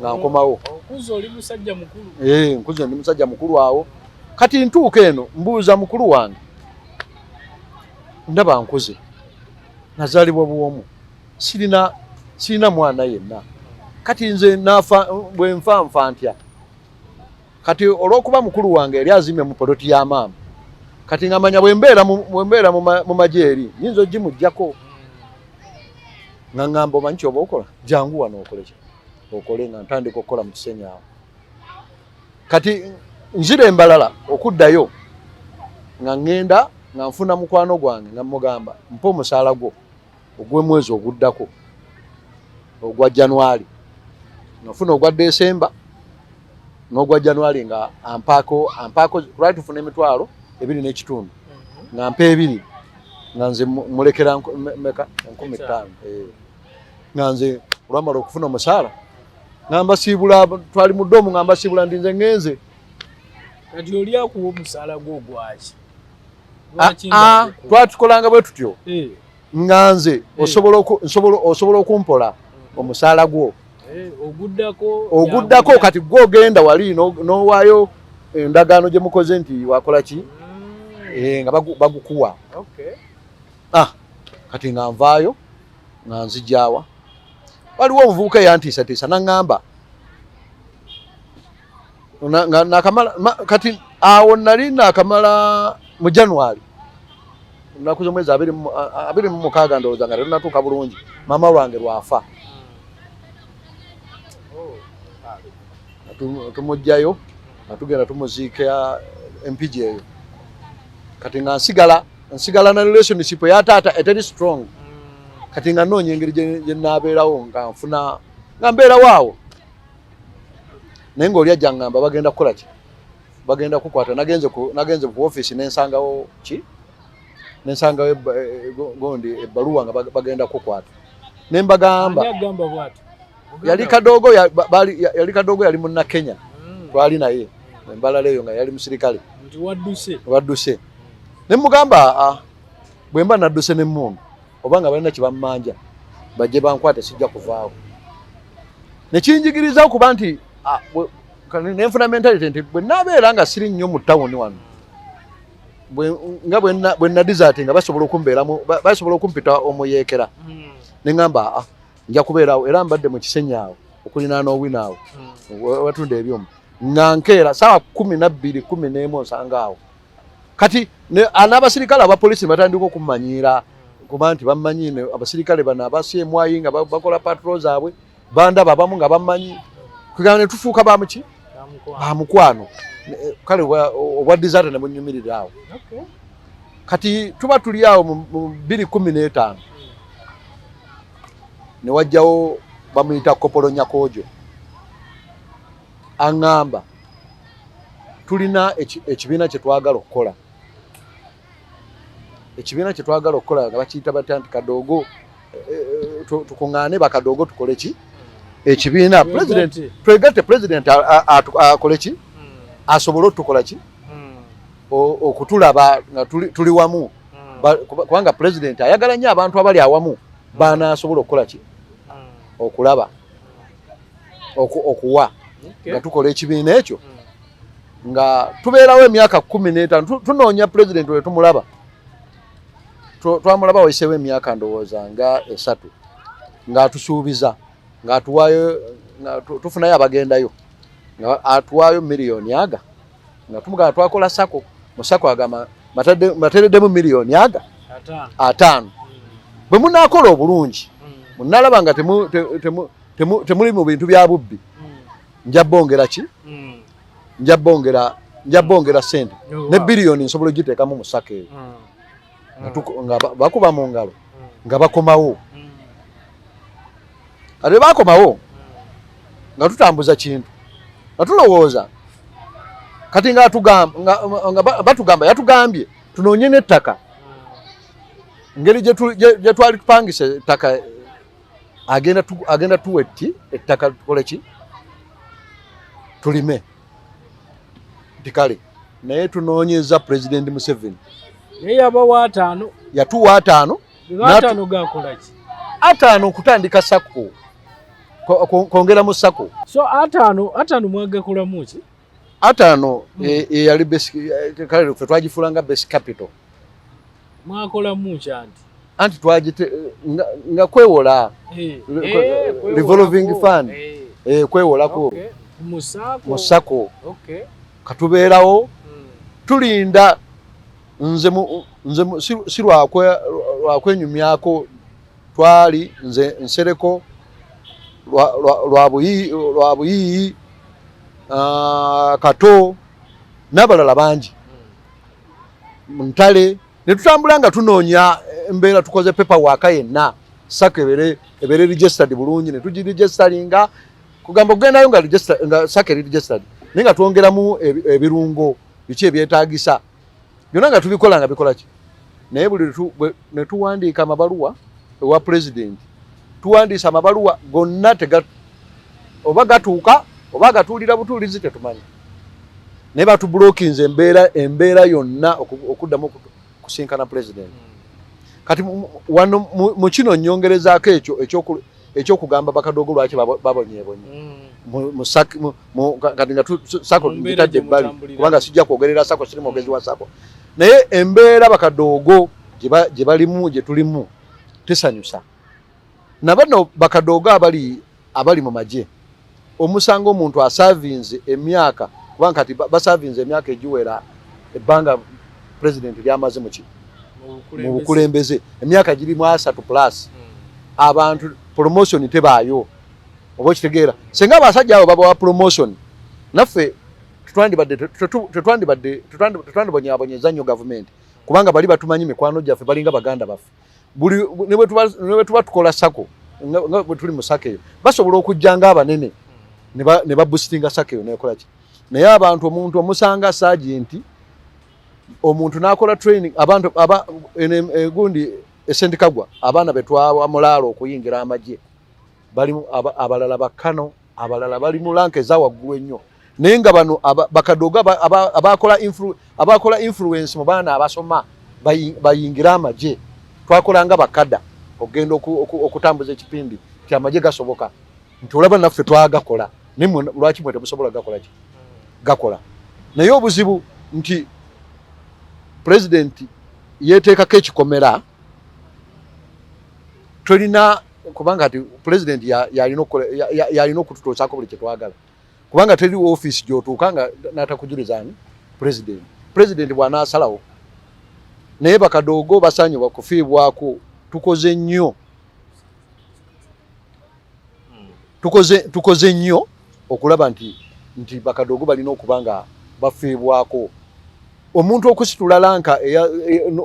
nga nkomawo nkuze ndi musajja mukulu awo kati ntuuka eno mbuuza mukulu wange ndaba nkuze nazaalibwa buwomu sirina mwana yenna kati nze bwe nfa ntya kati olw'okuba mukulu wange yali azimye mu poloti ya maama kati ngamanya bwe mbeera mu magye eri nyinza ogimuggyako nga ngamba omanyi kyoba okola jangu wano okole nga ntandika okukola mu kisenyi awo kati nzira Embalala okuddayo nga ngenda nga nfuna mukwano gwange nga mugamba mpa omusaala gwo ogw'omwezi oguddako ogwa January nafuna ogwa December n'ogwa January nga ampaako lwaki tufuna emitwalo 2.5 nga mpa 2 nga nze mulekera meka 15 nga nze olwamala okufuna omusaala ngamba siibula twali mu ddomu ngamba siibula ndinze ngenze kati oli akuwa omusaala gwo gwaki twatukolanga bwe tutyo nga nze osobola okumpola omusaala gwo oguddako kati gwogenda wali n'owaayo endagaano gye mukoze nti wakola ki nga bagukuwa kati nga nvaayo nga nzijaawa waliwo omuvubuka eyantiisatiisa naŋŋamba kati awo nali naakamala mu January nnaku z'omwezi 26 ndowooza nga tetunatuuka bulungi maama lwange lwafa tumugjayo nga tugenda tumuziika empigi eyo kati nga nsigala na relationship ya taata eteri strong kati nga noonya engeri gye naabeerawo nga nfuna nga mbeerawo awo naye ng'oli ajja ngamba bagenda kukola ki bagenda kukwata nagenze ku office nensangawo gondi ebbaluwa nga bagenda kukwata ne mbagamba yali Kadogo yali munna Kenya twali naye Embalala eyo nga yali musirikale nti wadduse ne mugamba bwe mba nadduse n'emmundu oba nga balina kibamanja bajje bankwate sijja kuvaawo ne kinjigiriza okuba nti nenfuna mentality nti bwe naabeera nga siri nnyo mu tawuni wano nga bwe nadizati nga basobola okumpita omuyeekera ne ngamba nja kubeerawo era mbadde mu kisenyi awo okulinaana owina awo watunda ebyuma ngankeera sawa 12 11 osangawo kati n'abasirikale abapoliisi batandika okumanyira kuba nti bamanyine abasirikale bano abasiemwayi nga bakola patrol zaabwe bandaba abamu nga bamanyi kugamba ne tufuuka bamuki bamukwano kale obwa desert ne bunyumirira awo kati tuba tuli awo mu 2015 ne wajjawo bamuyita Corporal Nyakojo aŋŋamba tulina ekibiina kye twagala okukola nga bakiyita batya nti Kadogo tukuŋŋaane bakadogo tukole ki ekibiina twegatte president akole ki asobole otukola ki okutulaba nga tuli wamu kubanga president ayagala nnyo abantu abali awamu banaasobola okukola ki okulaba okuwa nga tukola ekibiina ekyo nga tubeerawo emyaka 15 tunoonya president we tumulaba twamulaba wayiseewo emyaka ndowooza nga 3 ng'atusuubiza ng'atuwaayo tufunayo abagendayo nga atuwaayo miliyoni aga nga tumugamba twakola sako mu sako agamba matereddemu miliyoni aga 5 bwe munaakola obulungi munalaba nga temuli mu bintu bya bubbi nja bongera ki nja bongera sente ne biliyoni nsobola ogiteekamu mu sako eyo nga bakuba mu ngalo nga bakomawo ate bakomawo nga tutambuza kintu nga tulowooza kati nga batugamba yatugambye tunoonye n'ettaka ngeri gye twali tupangisa ettaka agenda tuwetti ettaka tukole ki tulime nti kale naye tunoonyeza President Museveni naye yabawa 5 yatuwa 5 5 gakola ki 5 okutandika sako kwongera mu sako so 5 mwagakolamu ki 5 yali kale ffe twagifulanga base capital mwakolamu ki anti twagite nga kwewola revolving fund kwewolako mu sako katubeerawo tulinda nze si lwakwenyumyako twali nze nsereko lwa buyiyi kato n'abalala bangi ntale ne tutambula nga tunoonya embeera tukoze paperwork yenna sako ebere registered bulungi ne tugiregisteringa kugamba okugendayo nga sako registered naye nga twongeramu ebirungo biki ebyetaagisa byonna nga tubikola nga bikola ki naye buli ne tuwandiika amabaluwa ewa president tuwandiisa amabaluwa gonna oba gatuuka oba gatuulira butuulizi tetumanyi naye batubulookinze embeera yonna okuddamu kusinkana president kati wano mu kino nnyongerezaako ekyokugamba bakadogo lwaki babonyeebonye kati nga sako gitadde ebbali kubanga sijja kwogerera sako siri mwogezi wa sako naye embeera bakadogo gye balimu gye tulimu tesanyusa nabano bakadogo abali mu magye omusanga omuntu asavinze emyaka kubanga kati basavinze emyaka egiwera ebbanga president lyamaze mu bukulembeze emyaka giri mu 3+ abantu promotion tebaayo oba okitegeera senga abasajja abo babawa promotion naffe tetwandibonyabonyeza nnyo gavumenti kubanga bali batumanyi mikwano gyaffe balinga baganda baffe ne bwe tuba tukola sako nga bwe tuli mu sako eyo basobola okujjanga abanene ne babustinga sako eyo nekola ki naye abantu omuntu omusanga sergeant omuntu n'akola training abantu gundi esendikagwa abaana betwawa mulaalo okuyingira amagye balimu abalala bakano abalala bali mu lanka ezawaggulu ennyo naye nga bano bakadogo abakola influence mu baana abasoma bayingira amagye twakolanga bakada okugenda okutambuza ekipindi nti amagye gasoboka nti olaba naffe twagakola naye lwaki mwe temusobola gakola ki gakola naye obuzibu nti president yeteekako ekikomera tolina kubanga ati president yalina okututuusaako buli kyetwagala kubanga teri office gyotuuka nga natakujuliza ani president bw'anaasalawo naye bakadogo basaanye bakufiibwako tukoze nnyo okulaba nti bakadogo balina okuba nga bafiibwako omuntu okusitula lanka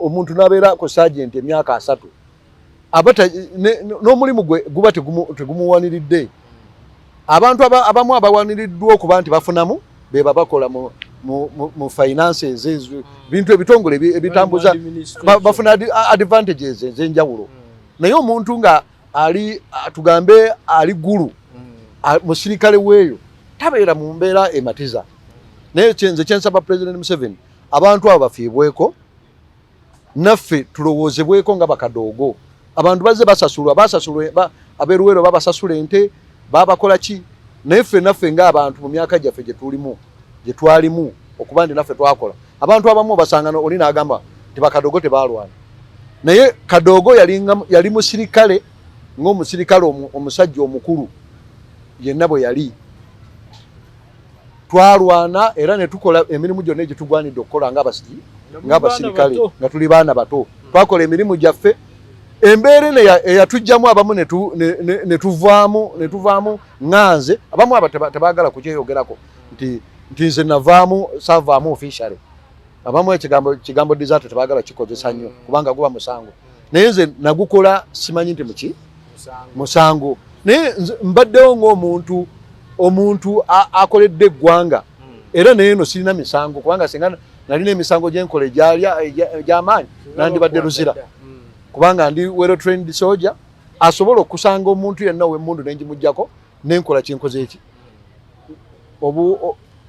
omuntu n'abeera ku sergeant emyaka 3 n'omulimu gwe guba tegumuwaniridde abantu abamu abawaniriddwa okuba nti bafunamu beba bakola mu finances ezo bintu ebitongole ebitambuza bafuna advantages ez'enjawulo naye omuntu nga ali tugambe ali gulu musirikale weeyo tabeera mu mbeera ematiza naye kyensaba President Museveni abantu abo bafiibweko naffe tulowoozebweko nga bakadogo abantu bazze basasulwa abeeruwero babasasula ente babakola ki naye ffe naffe ng'abantu mu myaka gyaffe gye twalimu okuba nti naffe twakola abantu abamu basanga oli n'agamba nti bakadogo tebaalwana naye kadogo yali musirikale ng'omusirikale omusajja omukulu yenna bwe yali twalwana era ne tukola emirimu gyonna egitugwanidde okukola ng'abasirikale nga tuli baana bato twakola emirimu gyaffe embeera eno eyatujjamu abamu ne tuvaamu nganze abamu aba tebaagala kukyeyogerako nti nze saavaamu officially abamu ekigambo desert tebaagala kikozesa nnyo kubanga guba musango naye nze nagukola simanyi nti musango naye mbaddewo ng'omuntu akoledde eggwanga era naye no sirina misango kubanga singa nalina emisango gyenkola egy'amaanyi nandibadde luzira kubanga ndi well trained soldier asobola okusanga omuntu yenna ow'emmundu nengimugjako nenkola kinkoze eki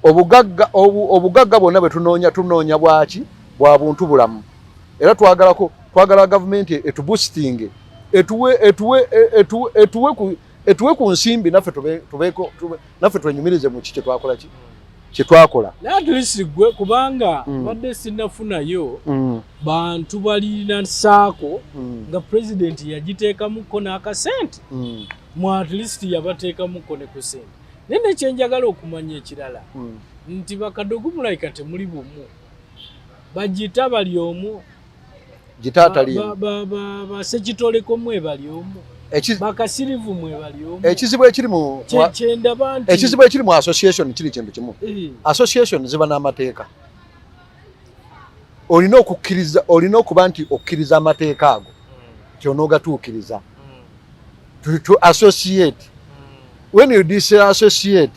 obugagga bwonna bwe tunoonya bwaki bwa buntu bulamu era twagala gavumenti etuboosting etuwe ku nsimbi naffe twenyumirize mu ki kyetwakola natulisiggwe kubanga badde sinnafunayo bantu balina saako nga president yagiteekamuko n'akasente mu at least yabateekamuko ne ku sente naye nekyenjagala okumanya ekirala nti bakadogo mulayika temuli bumu bagita bali omu basekitoleko mwe bali omu bakasirivu mwe bali omu ekizibu ekiri mu association kiri kintu kimu association ziba n'amateeka olina okuba nti okkiriza amateeka ago ky'onoogatuukiriza to associate when you disassociate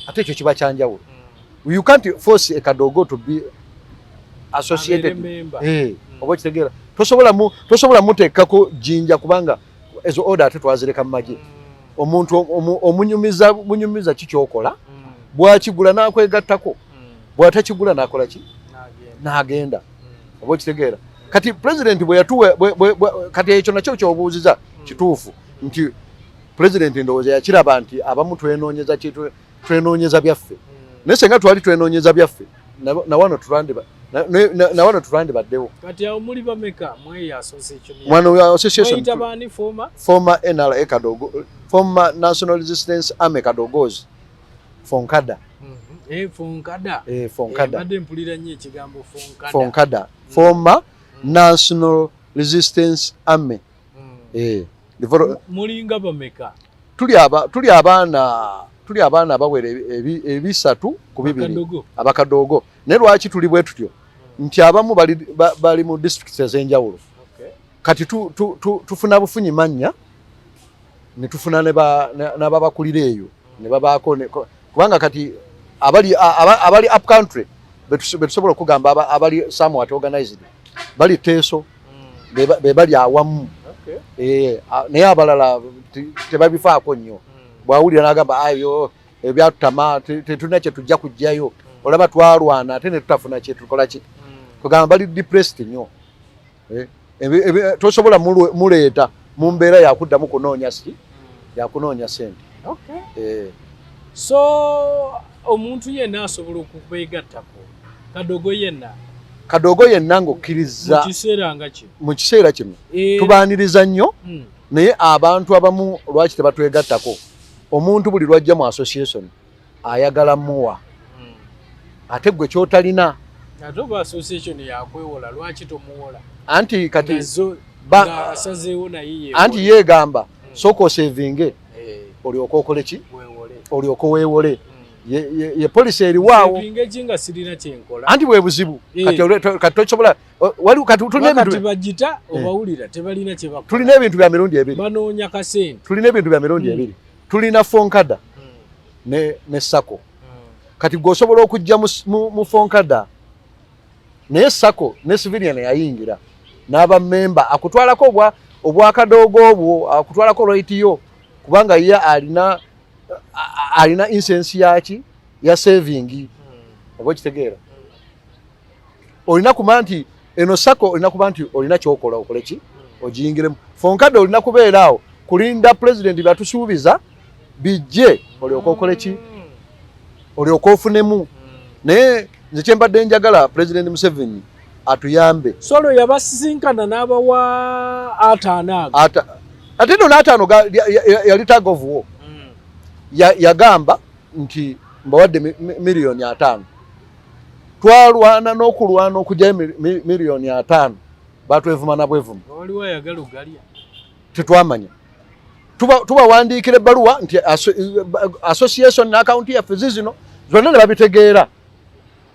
ate ekyo kiba kyanjawulo you can't force a kadogo to be associated oba okitegeera tosobola muteekako jinja kubanga ezo order ate twazireka mu magye omuntu omunyumiza kikyokola bwakigula n'akwegattako bwatakigula n'akola ki n'agenda oba okitegeera kati president bwe yatuwe kati ekyo nakyo kyobuuziza kituufu nti president ndowooza yakiraba nti abamu twenoonyeza byaffe naye senga twali twenoonyeza byaffe nawano tulandibaddewo kati awo muli bameka mweyo association mwana association tabani former NRA Kadogo former National Resistance Army Kadogos Fonkada Fonkada badde mpulira nnyo ekigambo Fonkada former National Resistance Army mulinga bameka tuli abaana abawera ebisatu ku bibiri abakadogo naye lwaki tuli bwe tutyo nti abamu bali mu districts ez'enjawulo kati tufuna bufunyi mannya ne tufuna n'ababakulira eyo ne babaako kubanga kati abali up country betusobola okugamba abali somewhat organized bali teeso be bali awamu naye abalala tebabifaako nnyo bwawulira n'agamba ayo ebyatutama tetulina kye tujja kujjayo olaba twalwana ate ne tutafuna kye tukola ki kugamba bali depressed nnyo tosobola muleeta mu mbeera yakuddamu yakunoonya sente so omuntu yenna asobola okubeegattako kadogo yenna ng'okkiriza mu kiseera kino tubaaniriza nnyo naye abantu abamu lwaki tebatwegattako omuntu buli lwajja mu association ayagala muwa ate gwe kyotalina ate oba association yakwewola lwaki tomuwola anti kati asazeewo naye anti yeegamba sooka osevinge olyoka okole ki olyoka weewole ye polisi eriwaawo anti bwe buzibu kati tokisobola bagita obawulira tebalina kye bakola tulina ebintu bya mirundi ebiri banoonya kasente tulina ebintu bya mirundi ebiri tulina fonkada ne sako kati gwosobola okujja mu fonkada naye sako ne civilian yayingira n'aba memba akutwalako obwakadogo obwo akutwalako raitiyo kubanga ye alina insensi yaki ya saving oba kitegeera olina kuba nti eno sako olina kuba nti olina kyokola okole ki ogiyingiremu fonkada olina kubeera awo kulinda president byatusuubiza bijje olyoka okole ki olyoka ofunemu naye nze kyembadde njagala president Museveni atuyambe solo yabasisinkana n'abawa ataano ate no n'ataano yali tag of war yagamba nti mbawadde miliyoni 5 twalwana n'okulwana okujjayo miliyoni 5 batwevuma na bwevuma waliwo ayagala ogalya tetwamanya tubawandiikira ebbaluwa nti association n'account yaffe zino zonna ne babitegeera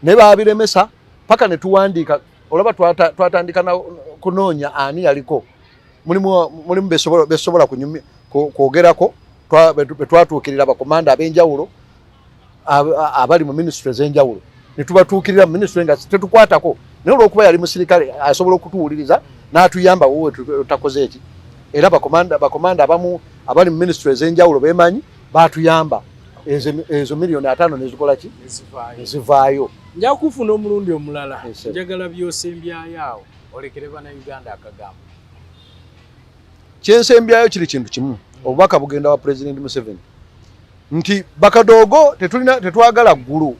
ne babiremesa paka ne tuwandiika olaba twatandika kunoonya ani yaliko mulimu besobola kwogerako betwatuukirira abakomanda ab'enjawulo abali mu ministry ez'enjawulo ne tubatuukirira mu ministry nga tetukwatako naye olw'okuba yali musirikale asobola okutuwuliriza n'atuyamba wowe tutakoze eki era bakomanda abamu abali mu ministry ez'enjawulo bemanyi batuyamba ezo miliyoni 5 nezikola ki nezivaayo nja kufuna omulundi omulala njagala byosembyayo awo olekere bana Uganda akagambo kyensembyayo kiri kintu kimu obubaka bugenda wa president Museveni nti bakadogo tetwagala ggulu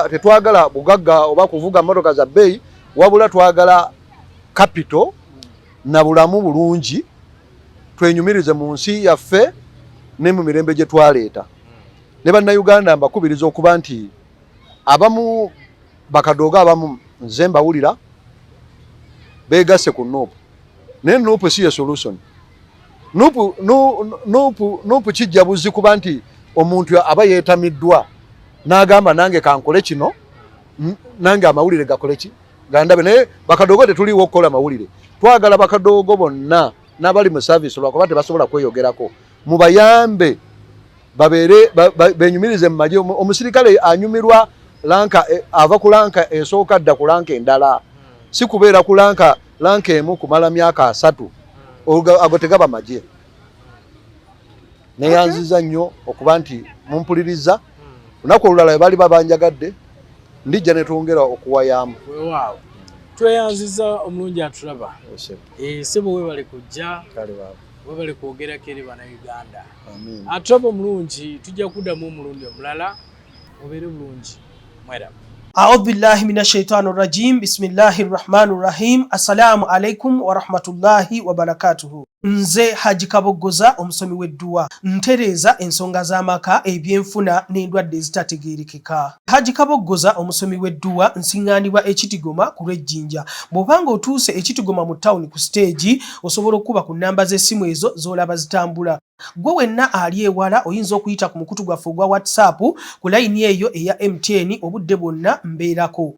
tetwagala bugagga oba kuvuga motoka za bbeeyi wabula twagala capital na bulamu bulungi twenyumirize mu nsi yaffe ne mu mirembe gye twaleeta ne bannayuganda mbakubiriza okuba nti abamu bakadogo abamu nze mbawulira beegasse ku nuupu naye nuupu si ye solution nuupu kijja buzzi kuba nti omuntu aba yeetamiddwa n'agamba nange kankole kino nange amawulire gakole ki gandabe naye bakadogo tetuliwo okukola amawulire twagala bakadogo bonna n'abali mu service lwakuba tebasobola kweyogerako mubayambe babeere benyumirize mu magye omusirikale anyumirwa lanka ava ku lanka esooka dda ku lanka endala si kubeera ku lanka emu kumala myaka 3 ago tegaba magye neyanziza nnyo okuba nti mumpuliriza lunaku olulala bali babanjagadde ndijja ne twongera okuwayaamu weewaawo tweyanziza omulungi atulaba sebo webale kujja webale kwogerako eri bannayuganda atulaba omulungi tujja kuddamu omulundi omulala obeere bulungi mweramu أعوذ بالله من الشيطان الرجيم بسم الله الرحمن الرحيم السلام عليكم ورحمة الله وبركاته nze Haji Kabogoza omusomi w'edduwa ntereeza ensonga z'amaka ebyenfuna n'endwadde ezitategeerekeka. Haji Kabogoza omusomi w'edduwa nsiŋŋaanibwa ekitigoma ku lw'ejjinja. Bw'obanga otuuse ekitigoma mu ttawuni ku siteegi osobola okuba ku nnamba z'essimu ezo z'olaba zitambula. Gwe wenna ali ewala oyinza okuyita ku mukutu gwaffe ogwa WhatsApp ku layini eyo eya MTN obudde bwonna mbeerako.